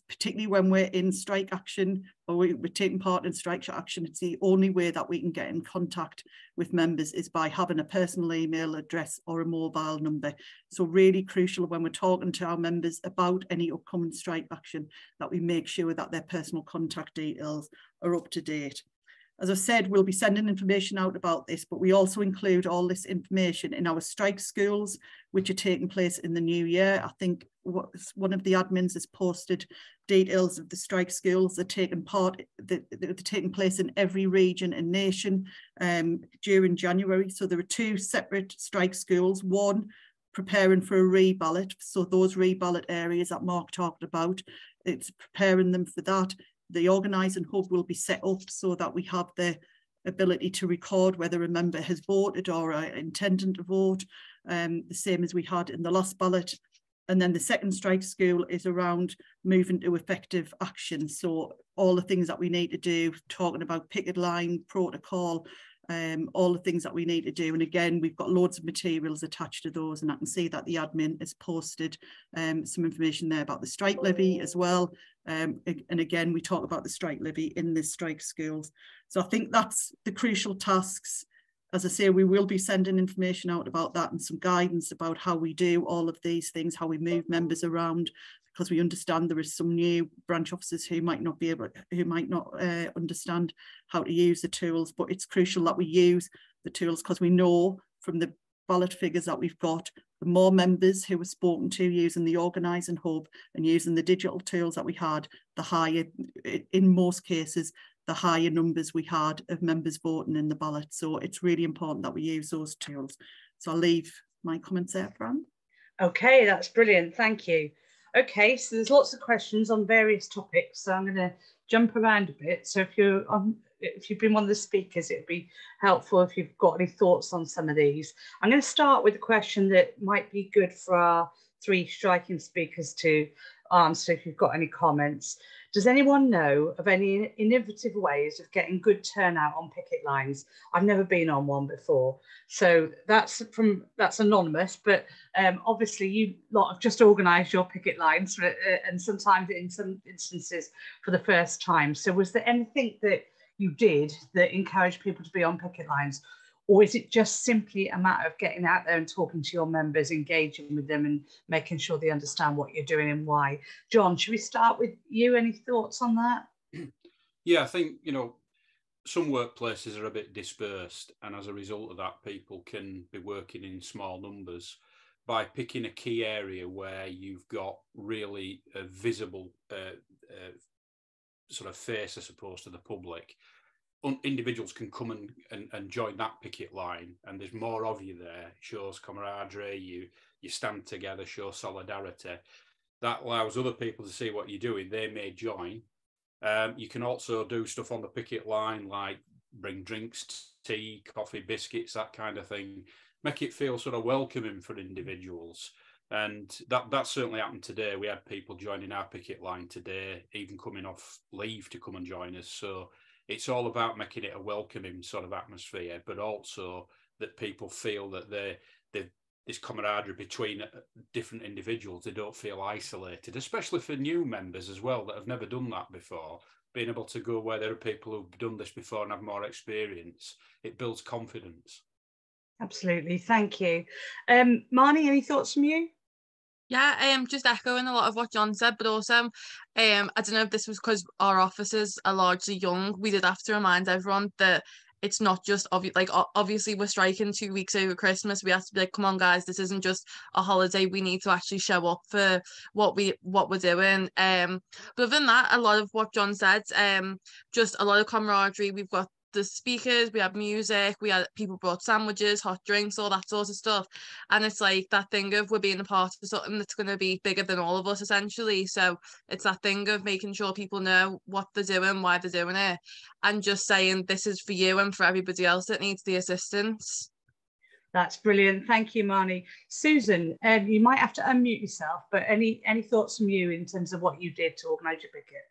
particularly when we're in strike action or we're taking part in strike action. It's the only way that we can get in contact with members is by having a personal email address or a mobile number. So really crucial when we're talking to our members about any upcoming strike action that we make sure that their personal contact details are up to date. As I said, we'll be sending information out about this, but we also include all this information in our strike schools, which are taking place in the new year. I think one of the admins has posted details of the strike schools that are taking place in every region and nation during January. So there are 2 separate strike schools, one preparing for a reballot. So those reballot areas that Mark talked about, it's preparing them for that. The organising hub will be set up so that we have the ability to record whether a member has voted or are intending to vote, the same as we had in the last ballot. And then the second strike school is around moving to effective action. So all the things that we need to do, talking about picket line, protocol, all the things that we need to do. And again, we've got loads of materials attached to those, and I can see that the admin has posted some information there about the strike levy as well. And again, we talk about the strike levy in the strike schools. So I think that's the crucial tasks. As I say, we will be sending information out about that and some guidance about how we do all of these things, how we move members around, because we understand there is some new branch officers who might not understand how to use the tools, but it's crucial that we use the tools because we know from the ballot figures that we've got, the more members who were spoken to using the organising hub and using the digital tools that we had, the higher, in most cases, the higher numbers we had of members voting in the ballot. So it's really important that we use those tools. So I'll leave my comments there, Fran. Okay, that's brilliant. Thank you. Okay, so there's lots of questions on various topics, so I'm going to jump around a bit. So if you've been one of the speakers, it'd be helpful if you've got any thoughts on some of these. I'm going to start with a question that might be good for our 3 striking speakers to answer if you've got any comments. Does anyone know of any innovative ways of getting good turnout on picket lines? I've never been on one before. So that's anonymous, but obviously you lot have just organised your picket lines and sometimes in some instances for the first time. So was there anything that you did that encouraged people to be on picket lines? Or is it just simply a matter of getting out there and talking to your members, engaging with them and making sure they understand what you're doing and why? John, should we start with you? Any thoughts on that? Yeah, I think, some workplaces are a bit dispersed, and as a result of that, people can be working in small numbers. By picking a key area where you've got really a visible sort of face, I suppose, to the public, individuals can come and join that picket line, and there's more of you there. It shows camaraderie, you stand together, show solidarity. That allows other people to see what you're doing. They may join. You can also do stuff on the picket line, like bring drinks, tea, coffee, biscuits, that kind of thing. Make it feel sort of welcoming for individuals. And that certainly happened today. We had people joining our picket line today, even coming off leave to come and join us. So it's all about making it a welcoming sort of atmosphere, but also that people feel that this camaraderie between different individuals. They don't feel isolated, especially for new members as well that have never done that before. Being able to go where there are people who've done this before and have more experience, it builds confidence. Absolutely, thank you. Marnie, any thoughts from you? Yeah, just echoing a lot of what John said, but also, I don't know if this was because our officers are largely young. We did have to remind everyone that it's not just obviously we're striking 2 weeks over Christmas. We have to be like, come on, guys, this isn't just a holiday. We need to actually show up for what we're doing. But other than that, a lot of what John said, just a lot of camaraderie. We've got the speakers, we had music, we had people brought sandwiches, hot drinks, all that sort of stuff. And it's like that thing of we're being a part of something that's going to be bigger than all of us, essentially. So it's that thing of making sure people know what they're doing, why they're doing it, and just saying this is for you and for everybody else that needs the assistance. That's brilliant. Thank you, Marnie. Susan, you might have to unmute yourself, but any thoughts from you in terms of what you did to organise your picket?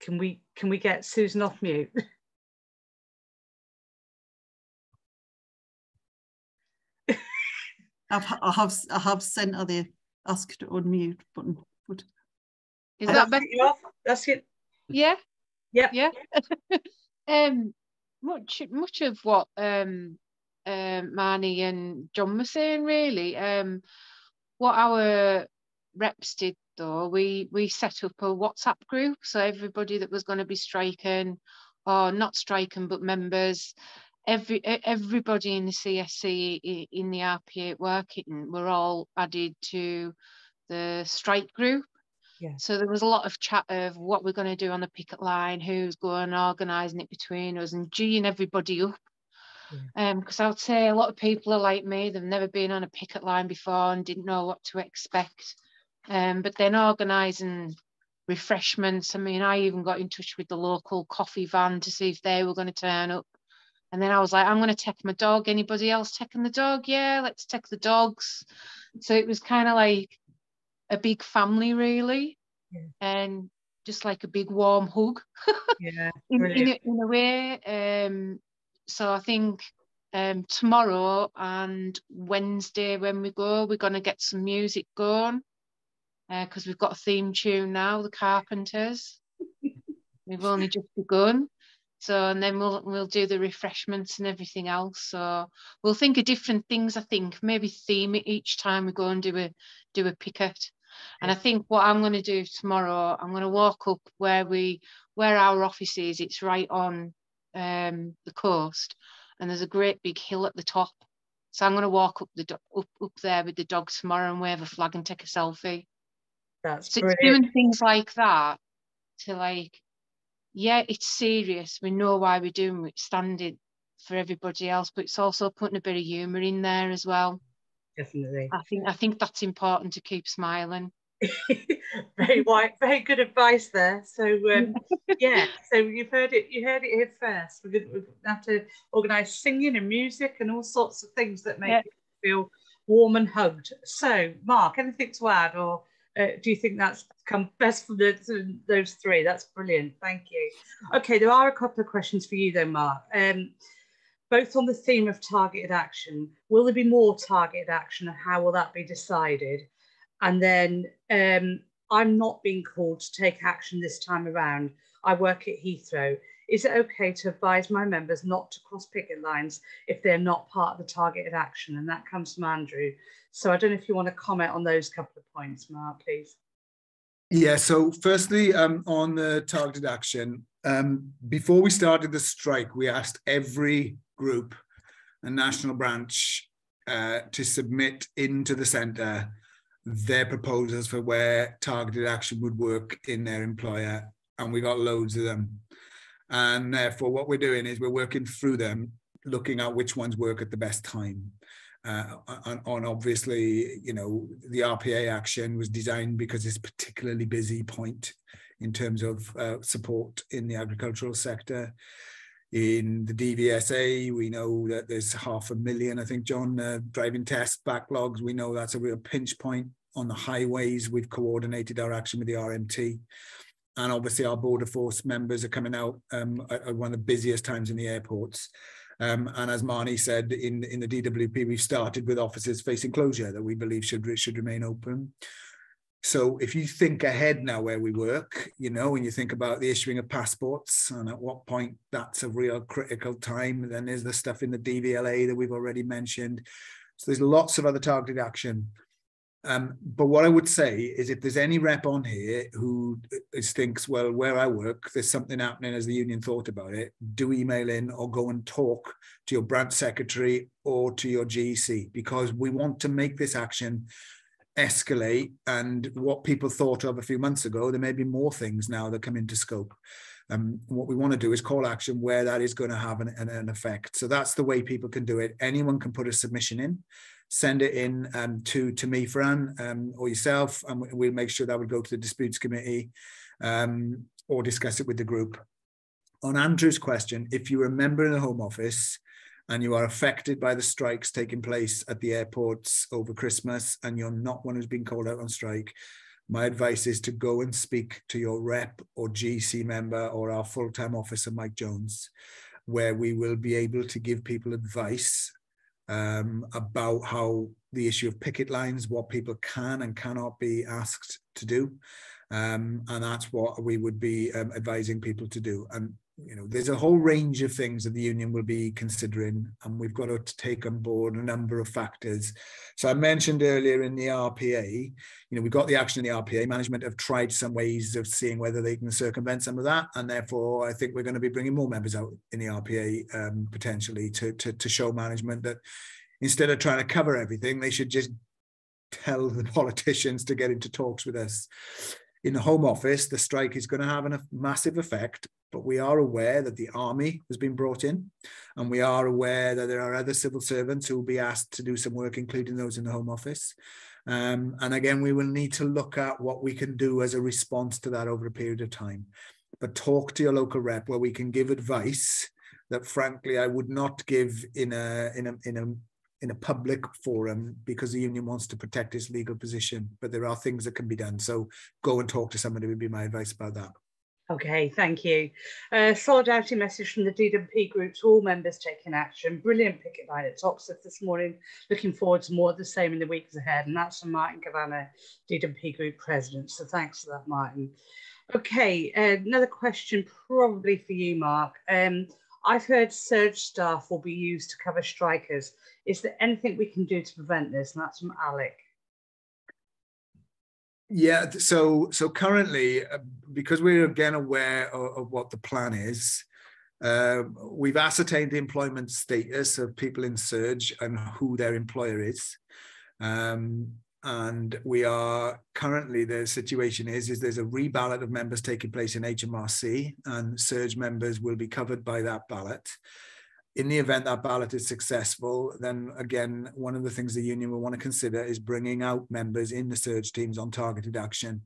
Can we get Susan off mute? I have sent her the ask to unmute button. But is that better? That's it. Yeah. Yep. Yeah. Much of what Marnie and John were saying, really. What our reps did, though, we set up a WhatsApp group, so everybody that was going to be striking, or not striking, but members, everybody in the CSC in the RP8 working were all added to the strike group. Yeah. So there was a lot of chat of what we're going to do on the picket line, who's going, organising it between us, and geeing everybody up. Because I would say a lot of people are like me, they've never been on a picket line before and didn't know what to expect. But then organising refreshments, I mean, I even got in touch with the local coffee van to see if they were going to turn up. And then I was like, I'm going to take my dog. Anybody else taking the dog? Yeah, let's take the dogs. So it was kind of like a big family, really. Yeah. And just like a big warm hug. Yeah, in a way. So I think tomorrow and Wednesday when we go, we're going to get some music going, because we've got a theme tune now, the Carpenters. We've only just begun. So, and then we'll do the refreshments and everything else. So we'll think of different things, I think, maybe theme it each time we go and do a picket. And I think what I'm going to do tomorrow, I'm going to walk up where our office is. It's right on the coast, and there's a great big hill at the top. So I'm going to walk up up there with the dogs tomorrow and wave a flag and take a selfie. That's so brilliant. It's doing things like that to like, yeah, it's serious. We know why we're doing it, standing for everybody else, but it's also putting a bit of humour in there as well. Definitely. I think that's important to keep smiling. Very good advice there. So yeah, so you heard it here first. We're going to have to organise singing and music and all sorts of things that make you feel warm and hugged. So Mark, anything to add, or do you think that's come best from those three? That's brilliant. Thank you. Okay, there are a couple of questions for you though, Mark. Both on the theme of targeted action. Will there be more targeted action, and how will that be decided? And then I'm not being called to take action this time around. I work at Heathrow. Is it okay to advise my members not to cross picket lines if they're not part of the targeted action? And that comes from Andrew. So I don't know if you want to comment on those couple of points, Mark, please. Yeah, so firstly, on the targeted action, before we started the strike, we asked every group and national branch to submit into the centre their proposals for where targeted action would work in their employer, and we got loads of them. And therefore what we're doing is we're working through them, looking at which ones work at the best time. On obviously, you know, the RPA action was designed because it's a particularly busy point in terms of support in the agricultural sector. In the DVSA, we know that there's 500,000, I think, John, driving test backlogs. We know that's a real pinch point. On the highways, we've coordinated our action with the RMT. And obviously our border force members are coming out at one of the busiest times in the airports. And as Marnie said, in the DWP, we've started with offices facing closure that we believe should remain open. So if you think ahead now where we work, you know, when you think about the issuing of passports and at what point that's a real critical time, then there's the stuff in the DVLA that we've already mentioned. So there's lots of other targeted action. But what I would say is if there's any rep on here who thinks, well, where I work, there's something happening as the union thought about it, do email in or go and talk to your branch secretary or to your GEC, because we want to make this action escalate. And what people thought of a few months ago, there may be more things now that come into scope. What we want to do is call action where that is going to have an effect. So that's the way people can do it. Anyone can put a submission in, send it in to me, Fran, or yourself, and we'll make sure that would go to the disputes committee or discuss it with the group. On Andrew's question, if you're a member in the Home Office and you are affected by the strikes taking place at the airports over Christmas and you're not one who's been called out on strike, my advice is to go and speak to your rep or GC member or our full-time officer, Mike Jones, where we will be able to give people advice about how the issue of picket lines, what people can and cannot be asked to do. And that's what we would be advising people to do. And, you know, there's a whole range of things that the union will be considering, and we've got to take on board a number of factors. So I mentioned earlier in the RPA, you know, we've got the action in the RPA. Management have tried some ways of seeing whether they can circumvent some of that. And therefore, I think we're going to be bringing more members out in the RPA potentially to show management that instead of trying to cover everything, they should just tell the politicians to get into talks with us. In the Home Office, the strike is going to have a massive effect, but we are aware that the army has been brought in, and we are aware that there are other civil servants who will be asked to do some work, including those in the Home Office. And again, we will need to look at what we can do as a response to that over a period of time. But talk to your local rep, where we can give advice that, frankly, I would not give in a public forum, because the union wants to protect its legal position, but there are things that can be done. So go and talk to somebody would be my advice about that. Okay, thank you. Solidarity message from the DWP group to all members taking action. Brilliant picket line at Toxteth this morning. Looking forward to more of the same in the weeks ahead. And that's from Martin Kavanagh, DWP group president. So thanks for that, Martin. Okay, another question probably for you, Mark. I've heard surge staff will be used to cover strikers. Is there anything we can do to prevent this? And that's from Alec. Yeah, so currently, because we're again aware of what the plan is, we've ascertained the employment status of people in surge and who their employer is. And we are currently, the situation is there's a reballot of members taking place in HMRC, and surge members will be covered by that ballot. In the event that ballot is successful, then again, one of the things the union will want to consider is bringing out members in the surge teams on targeted action.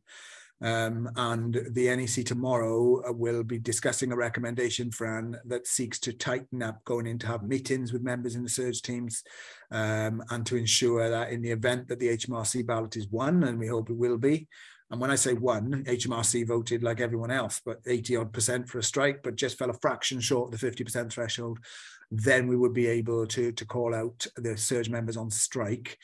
And the NEC tomorrow will be discussing a recommendation, Fran, that seeks to tighten up going in to have meetings with members in the surge teams, and to ensure that in the event that the HMRC ballot is won, and we hope it will be, and when I say won, HMRC voted like everyone else, but 80% for a strike, but just fell a fraction short of the 50% threshold, then we would be able to call out the surge members on strike.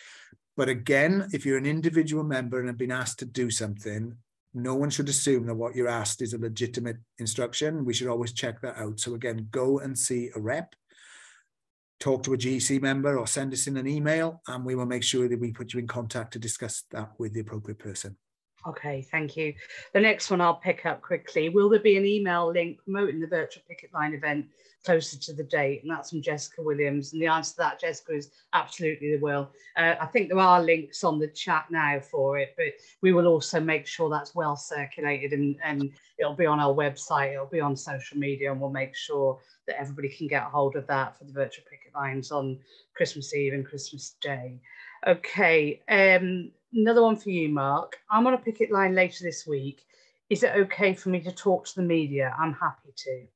But again, if you're an individual member and have been asked to do something, no one should assume that what you're asked is a legitimate instruction. We should always check that out. So again, go and see a rep, talk to a GEC member, or send us in an email, and we will make sure that we put you in contact to discuss that with the appropriate person. Okay, thank you. The next one I'll pick up quickly. Will there be an email link promoting the virtual picket line event closer to the date? And that's from Jessica Williams. And the answer to that, Jessica, is absolutely there will. I think there are links on the chat now for it, but we will also make sure that's well circulated, and it'll be on our website, it'll be on social media, and we'll make sure that everybody can get a hold of that for the virtual picket lines on Christmas Eve and Christmas Day. Okay, another one for you, Mark. I'm on a picket line later this week. Is it okay for me to talk to the media? I'm happy to.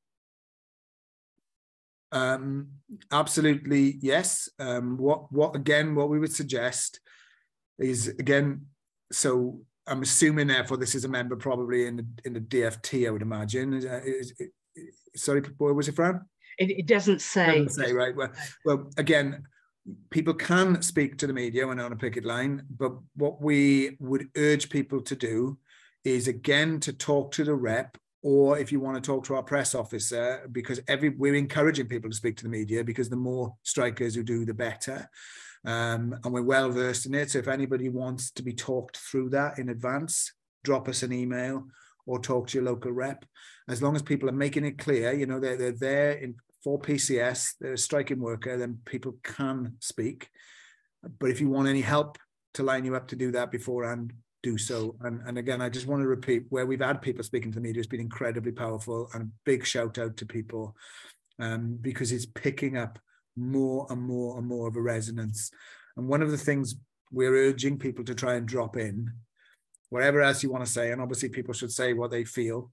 Absolutely, yes. What we would suggest is, again, so I'm assuming therefore this is a member probably in the DFT, I would imagine. Sorry, what was it, Fran? It doesn't say. It doesn't say, right. Well, again, people can speak to the media when on a picket line, but what we would urge people to do is, again, to talk to the rep, or if you want to talk to our press officer, because we're encouraging people to speak to the media, because the more strikers who do, the better. And we're well versed in it. So if anybody wants to be talked through that in advance, drop us an email or talk to your local rep. As long as people are making it clear, you know, they're there for PCS, they're a striking worker, then people can speak. But if you want any help to line you up to do that beforehand, do so. And again, I just want to repeat, where we've had people speaking to the media, it's been incredibly powerful, and a big shout out to people, because it's picking up more and more and more of a resonance. And one of the things we're urging people to try and drop in, whatever else you want to say, and obviously people should say what they feel,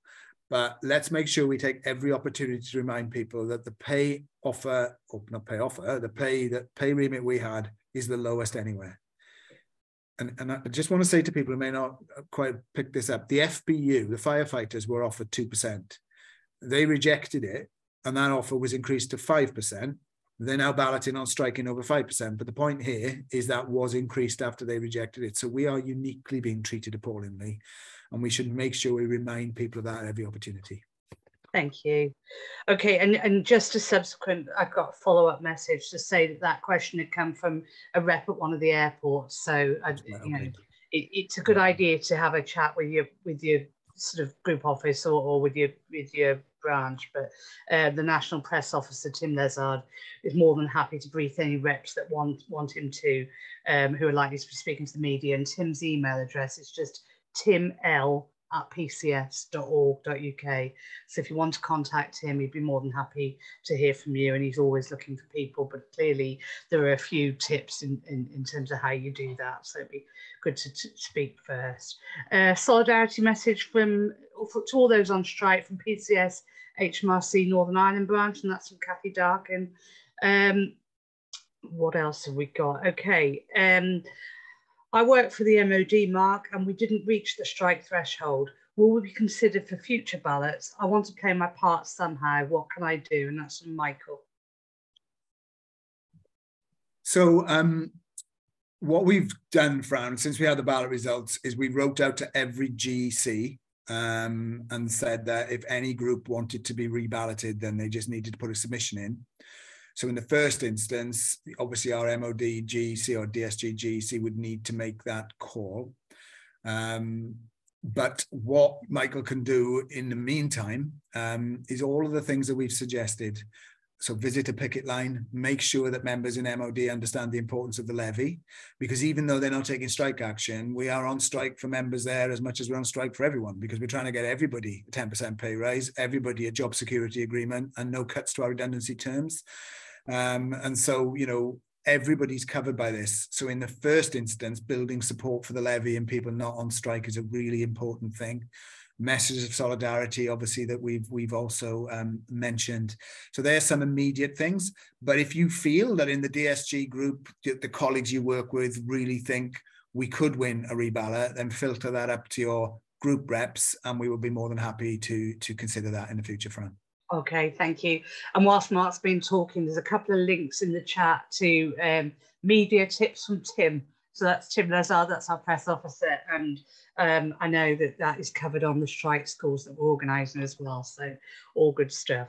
but let's make sure we take every opportunity to remind people that the pay remit we had is the lowest anywhere. And I just want to say to people who may not quite pick this up, the FBU, the firefighters, were offered 2%. They rejected it, and that offer was increased to 5%. They're now balloting on striking over 5%. But the point here is that was increased after they rejected it. So we are uniquely being treated appallingly, and we should make sure we remind people of that at every opportunity. Thank you. Okay, and just a subsequent, I've got a follow-up message to say that that question had come from a rep at one of the airports. So, you know, it's a good idea to have a chat with your sort of group office or with your branch. But the National Press Officer, Tim Lezard, is more than happy to brief any reps that want him to, who are likely to be speaking to the media. And Tim's email address is just timl@pcs.org.uk. So if you want to contact him, he'd be more than happy to hear from you, and he's always looking for people. But clearly there are a few tips in terms of how you do that, so it'd be good to speak first. Solidarity message to all those on strike from PCS HMRC Northern Ireland branch, and that's from Kathy Darkin. What else have we got? Okay. I work for the MOD, Mark, and we didn't reach the strike threshold. Will we be considered for future ballots? I want to play my part somehow. What can I do? And that's from Michael. So what we've done, Fran, since we had the ballot results, is we wrote out to every GC and said that if any group wanted to be reballoted, then they just needed to put a submission in. So in the first instance, obviously our MOD GC or DSG GC would need to make that call. But what Michael can do in the meantime is all of the things that we've suggested. So visit a picket line, make sure that members in MOD understand the importance of the levy, because even though they're not taking strike action, we are on strike for members there as much as we're on strike for everyone, because we're trying to get everybody a 10% pay rise, everybody a job security agreement, and no cuts to our redundancy terms. And so, you know, everybody's covered by this. So in the first instance, building support for the levy and people not on strike is a really important thing. Messages of solidarity, obviously, that we've also mentioned. So there's some immediate things. But if you feel that in the DSG group, the colleagues you work with really think we could win a reballot, then filter that up to your group reps, and we will be more than happy to consider that in the future, Fran. Okay, thank you. And whilst Mark's been talking, there's a couple of links in the chat to media tips from Tim. So that's Tim Lezard, that's our press officer. And I know that is covered on the strike schools that we're organising as well. So all good stuff.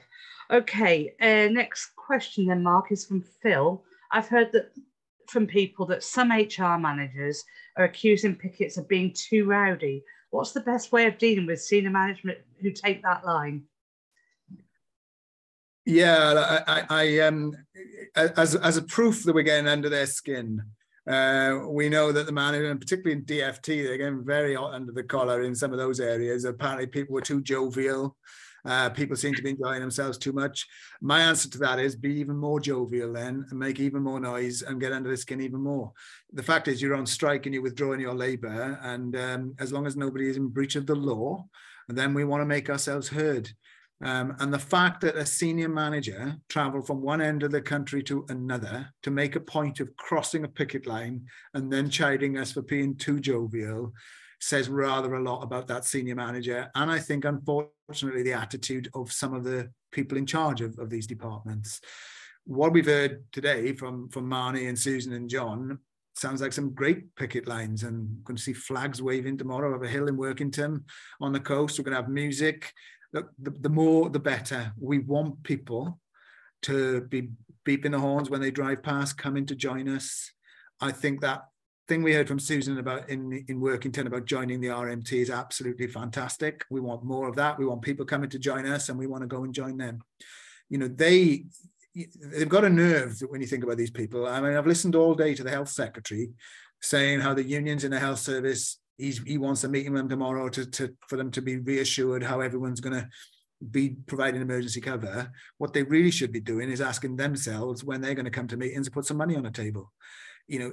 Okay, next question then, Mark, is from Phil. I've heard that from people that some HR managers are accusing pickets of being too rowdy. What's the best way of dealing with senior management who take that line? Yeah, as a proof that we're getting under their skin, we know that the management, particularly in DFT, they're getting very hot under the collar in some of those areas. Apparently people were too jovial. People seem to be enjoying themselves too much. My answer to that is be even more jovial then, and make even more noise and get under the skin even more. The fact is you're on strike and you're withdrawing your labour, and as long as nobody is in breach of the law, then we want to make ourselves heard. And the fact that a senior manager travelled from one end of the country to another to make a point of crossing a picket line and then chiding us for being too jovial says rather a lot about that senior manager. And I think, unfortunately, the attitude of some of the people in charge of these departments. What we've heard today from Marnie and Susan and John sounds like some great picket lines, and we're going to see flags waving tomorrow over a hill in Workington on the coast. We're going to have music. Look, the more, the better. We want people to be beeping the horns when they drive past, coming to join us. I think that thing we heard from Susan about in Workington about joining the RMT is absolutely fantastic. We want more of that. We want people coming to join us, and we want to go and join them. You know, they've got a nerve when you think about these people. I mean, I've listened all day to the health secretary saying how the unions in the health service, he wants a meeting with them tomorrow for them to be reassured how everyone's going to be providing emergency cover. What they really should be doing is asking themselves when they're going to come to meetings and put some money on the table. You know,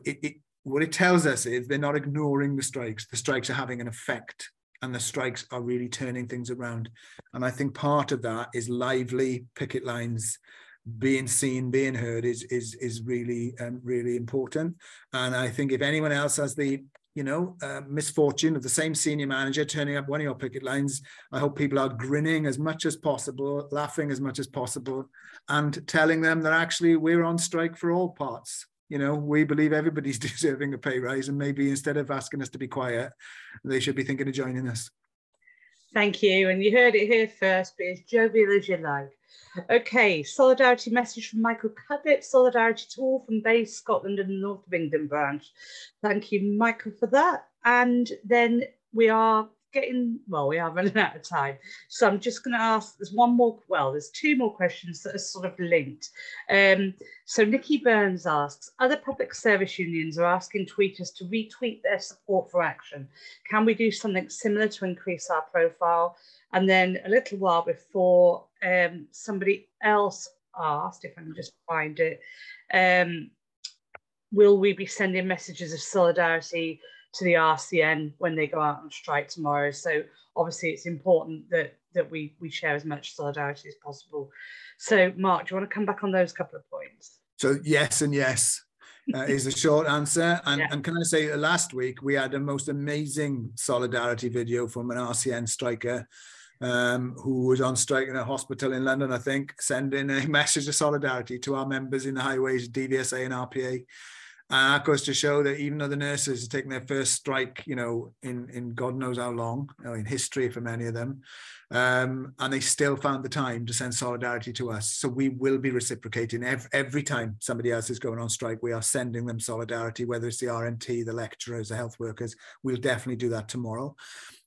what it tells us is they're not ignoring the strikes. The strikes are having an effect, and the strikes are really turning things around. And I think part of that is lively picket lines, being seen, being heard is really, really important. And I think if anyone else has the you know, misfortune of the same senior manager turning up one of your picket lines. I hope people are grinning as much as possible, laughing as much as possible, and telling them that actually we're on strike for all parts. You know, we believe everybody's deserving a pay rise, and maybe instead of asking us to be quiet, they should be thinking of joining us. Thank you. And you heard it here first, be as jovial as you like. Okay, solidarity message from Michael Cubbett, solidarity to all from Base, Scotland and the North of England branch. Thank you, Michael, for that. And then we are running out of time. So I'm just going to ask, there's two more questions that are sort of linked. So Nikki Burns asks, other public service unions are asking tweeters to retweet their support for action. Can we do something similar to increase our profile? And then a little while before, somebody else asked, if I can just find it, will we be sending messages of solidarity to the RCN when they go out on strike tomorrow? So obviously it's important that we share as much solidarity as possible. So Mark, do you want to come back on those couple of points? So yes and yes is the short answer. And can I say, last week we had a most amazing solidarity video from an RCN striker who was on strike in a hospital in London, I think, sending a message of solidarity to our members in the highways, DVSA and RPA. And that goes to show that even though the nurses are taking their first strike, you know, in God knows how long, you know, in history for many of them, and they still found the time to send solidarity to us. So we will be reciprocating every time somebody else is going on strike. We are sending them solidarity, whether it's the RMT, the lecturers, the health workers. We'll definitely do that tomorrow.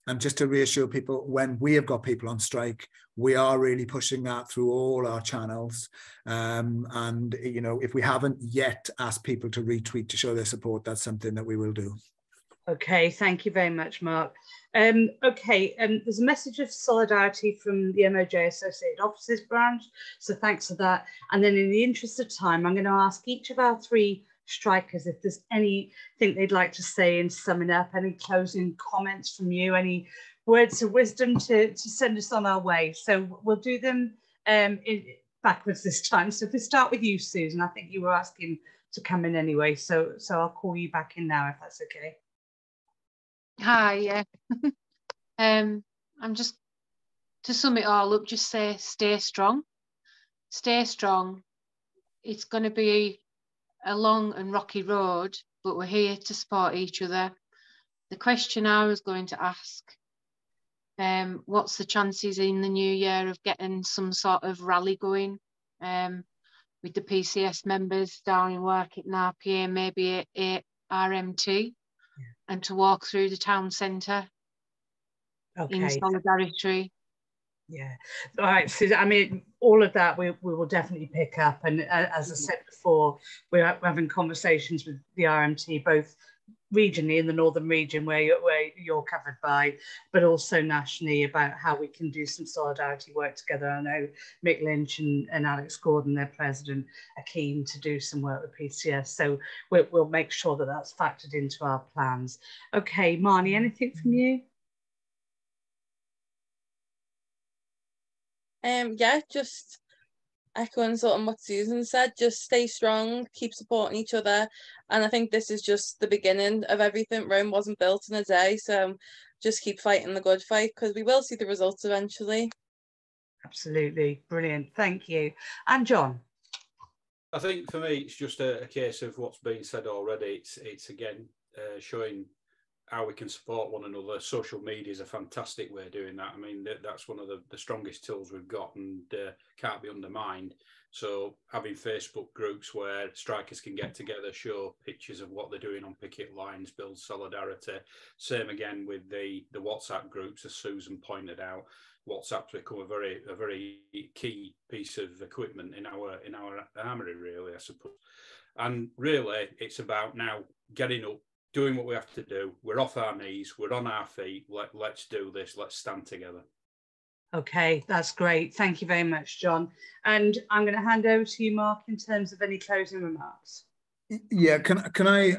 And just to reassure people, when we have got people on strike, we are really pushing that through all our channels. And, you know, if we haven't yet asked people to retweet to show their support, that's something that we will do. Okay, thank you very much, Mark. There's a message of solidarity from the MOJ Associated Offices branch, so thanks for that. And then in the interest of time, I'm going to ask each of our three strikers if there's anything they'd like to say in summing up, any closing comments from you, any words of wisdom to send us on our way. So we'll do them backwards this time. So if we start with you, Susan, I think you were asking to come in anyway, so I'll call you back in now if that's okay. Hi, yeah. I'm just, to sum it all up, just say stay strong. Stay strong. It's going to be a long and rocky road, but we're here to support each other. The question I was going to ask, what's the chances in the new year of getting some sort of rally going with the PCS members down in Workington RPA, maybe at RMT, and to walk through the town centre in solidarity? Yeah. All right, Susan, I mean, all of that we will definitely pick up. And as I said before, we're having conversations with the RMT, both regionally in the Northern region where you're covered by, but also nationally about how we can do some solidarity work together. I know Mick Lynch and Alex Gordon, their president, are keen to do some work with PCS. So we'll make sure that that's factored into our plans. Okay, Marnie, anything from you? Yeah, just echoing sort of what Susan said, just stay strong, keep supporting each other. And I think this is just the beginning of everything. Rome wasn't built in a day, so just keep fighting the good fight, because we will see the results eventually. Absolutely, brilliant, thank you. And John? I think for me, it's just a case of what's been said already. It's again showing how we can support one another. Social media is a fantastic way of doing that. I mean, that's one of the strongest tools we've got, and can't be undermined. So having Facebook groups where strikers can get together, show pictures of what they're doing on picket lines, build solidarity. Same again with the WhatsApp groups, as Susan pointed out. WhatsApp's become a very key piece of equipment in our armoury, really, I suppose. And really, it's about now getting up, doing what we have to do. We're off our knees, we're on our feet. Let's do this. Let's stand together. Okay, that's great. Thank you very much, John. And I'm going to hand over to you, Mark, in terms of any closing remarks. Yeah, can I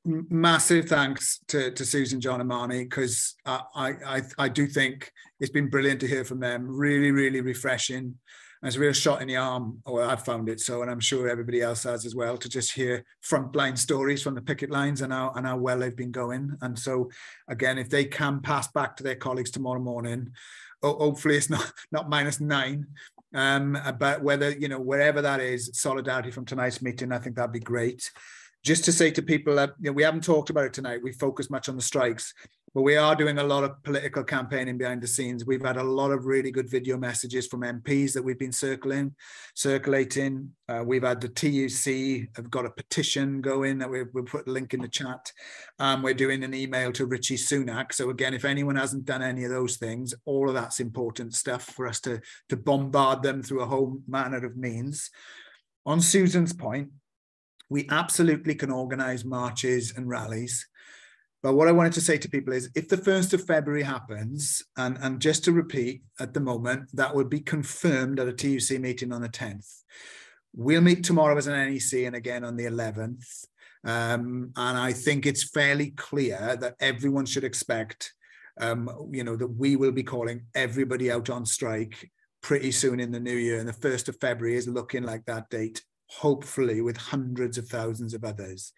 massive thanks to Susan, John and Marnie, because I do think it's been brilliant to hear from them. Really, really refreshing. It's a real shot in the arm, or I've found it so, and I'm sure everybody else has as well, to just hear frontline stories from the picket lines and how well they've been going. And so, again, if they can pass back to their colleagues tomorrow morning, hopefully it's not -9, but whether, you know, wherever that is, solidarity from tonight's meeting, I think that'd be great. Just to say to people that, you know, we haven't talked about it tonight, we focus much on the strikes, but we are doing a lot of political campaigning behind the scenes. We've had a lot of really good video messages from MPs that we've been circulating. We've had the TUC have got a petition going that we'll put a link in the chat. We're doing an email to Richie Sunak. So again, if anyone hasn't done any of those things, all of that's important stuff for us to bombard them through a whole manner of means. On Susan's point, we absolutely can organise marches and rallies. But what I wanted to say to people is, if the 1st of February happens, and just to repeat, at the moment, that would be confirmed at a TUC meeting on the 10th. We'll meet tomorrow as an NEC and again on the 11th. And I think it's fairly clear that everyone should expect, you know, that we will be calling everybody out on strike pretty soon in the new year. And the 1st of February is looking like that date, hopefully with hundreds of thousands of others.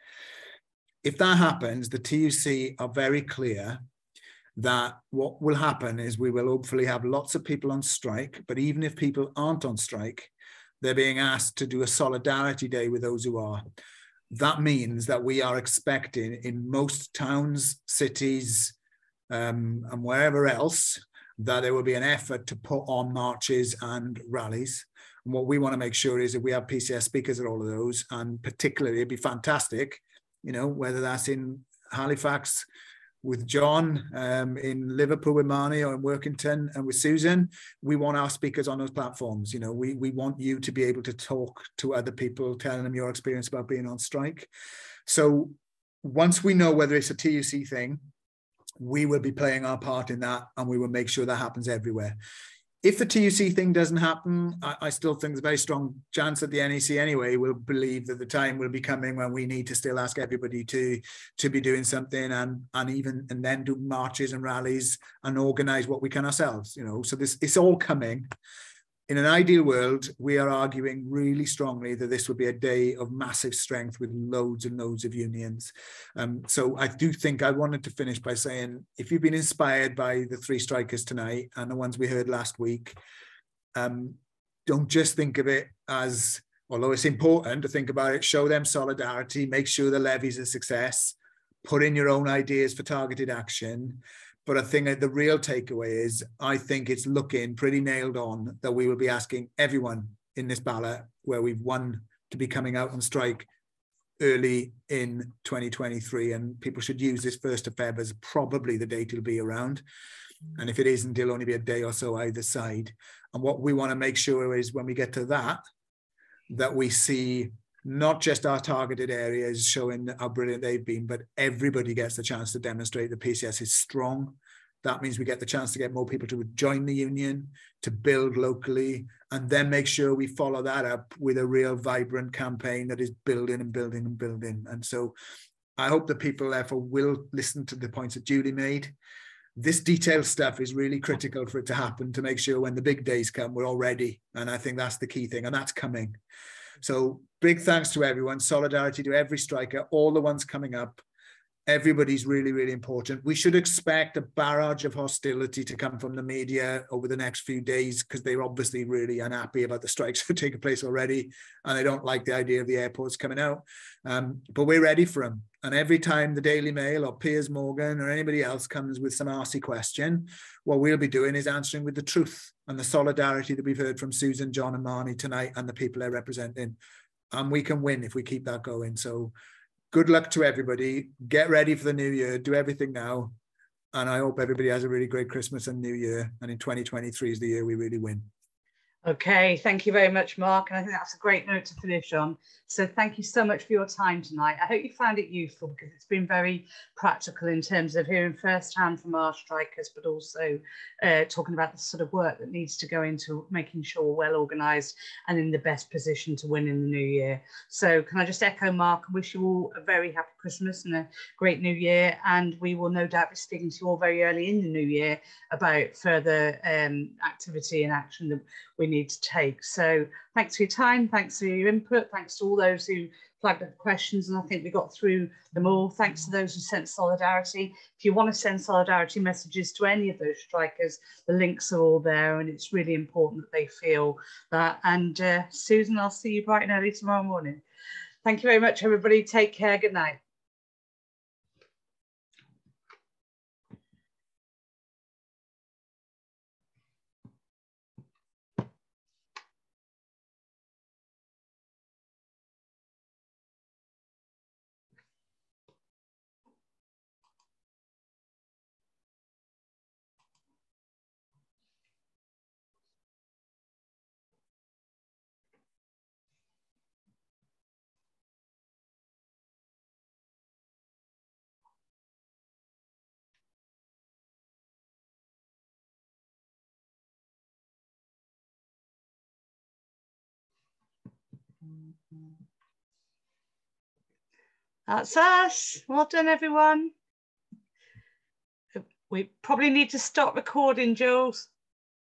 If that happens, the TUC are very clear that what will happen is we will hopefully have lots of people on strike, but even if people aren't on strike, they're being asked to do a solidarity day with those who are. That means that we are expecting in most towns, cities, and wherever else, that there will be an effort to put on marches and rallies. And what we want to make sure is that we have PCS speakers at all of those, and particularly it'd be fantastic, you know, whether that's in Halifax with John, in Liverpool with Marnie, or in Workington and with Susan, we want our speakers on those platforms. You know, we want you to be able to talk to other people, telling them your experience about being on strike. So once we know whether it's a TUC thing, we will be playing our part in that, and we will make sure that happens everywhere. If the TUC thing doesn't happen, I still think there's a very strong chance that the NEC anyway will believe that the time will be coming when we need to still ask everybody to be doing something, and then do marches and rallies and organise what we can ourselves. You know, so it's all coming. In an ideal world, we are arguing really strongly that this would be a day of massive strength with loads and loads of unions. So I do think I wanted to finish by saying, if you've been inspired by the 3 strikers tonight and the ones we heard last week, don't just think of it as, although it's important to think about it, show them solidarity, make sure the levy's a success, put in your own ideas for targeted action. But I think that the real takeaway is, I think it's looking pretty nailed on that we will be asking everyone in this ballot, where we've won, to be coming out on strike early in 2023. And people should use this 1st of Feb as probably the date it'll be around. And if it isn't, it'll only be a day or so either side. And what we want to make sure is when we get to that we see not just our targeted areas showing how brilliant they've been, but everybody gets the chance to demonstrate that PCS is strong. That means we get the chance to get more people to join the union, to build locally, and then make sure we follow that up with a real vibrant campaign that is building and building and building. And so I hope that people therefore will listen to the points that Julie made. This detailed stuff is really critical for it to happen, to make sure when the big days come, we're all ready. And I think that's the key thing, and that's coming. So big thanks to everyone, solidarity to every striker, all the ones coming up. Everybody's really, really important. We should expect a barrage of hostility to come from the media over the next few days, because they're obviously really unhappy about the strikes that are taking place already, and they don't like the idea of the airports coming out. But we're ready for them. And every time the Daily Mail or Piers Morgan or anybody else comes with some arsey question, what we'll be doing is answering with the truth and the solidarity that we've heard from Susan, John and Marnie tonight, and the people they're representing. And we can win if we keep that going. So good luck to everybody. Get ready for the new year. Do everything now. And I hope everybody has a really great Christmas and New Year. And in 2023 is the year we really win. Okay, thank you very much, Mark. And I think that's a great note to finish on. So thank you so much for your time tonight. I hope you found it useful, because it's been very practical in terms of hearing firsthand from our strikers, but also talking about the sort of work that needs to go into making sure we're well organised and in the best position to win in the new year. So can I just echo Mark and wish you all a very happy Christmas and a great new year, and we will no doubt be speaking to you all very early in the new year about further activity and action that we need to take. So thanks for your time, thanks for your input, thanks to all those who flagged up questions, and I think we got through them all. Thanks to those who sent solidarity. If you want to send solidarity messages to any of those strikers, the links are all there, and it's really important that they feel that. And Susan, I'll see you bright and early tomorrow morning. Thank you very much, everybody. Take care. Good night. That's us. Well done, everyone. We probably need to stop recording, Jules.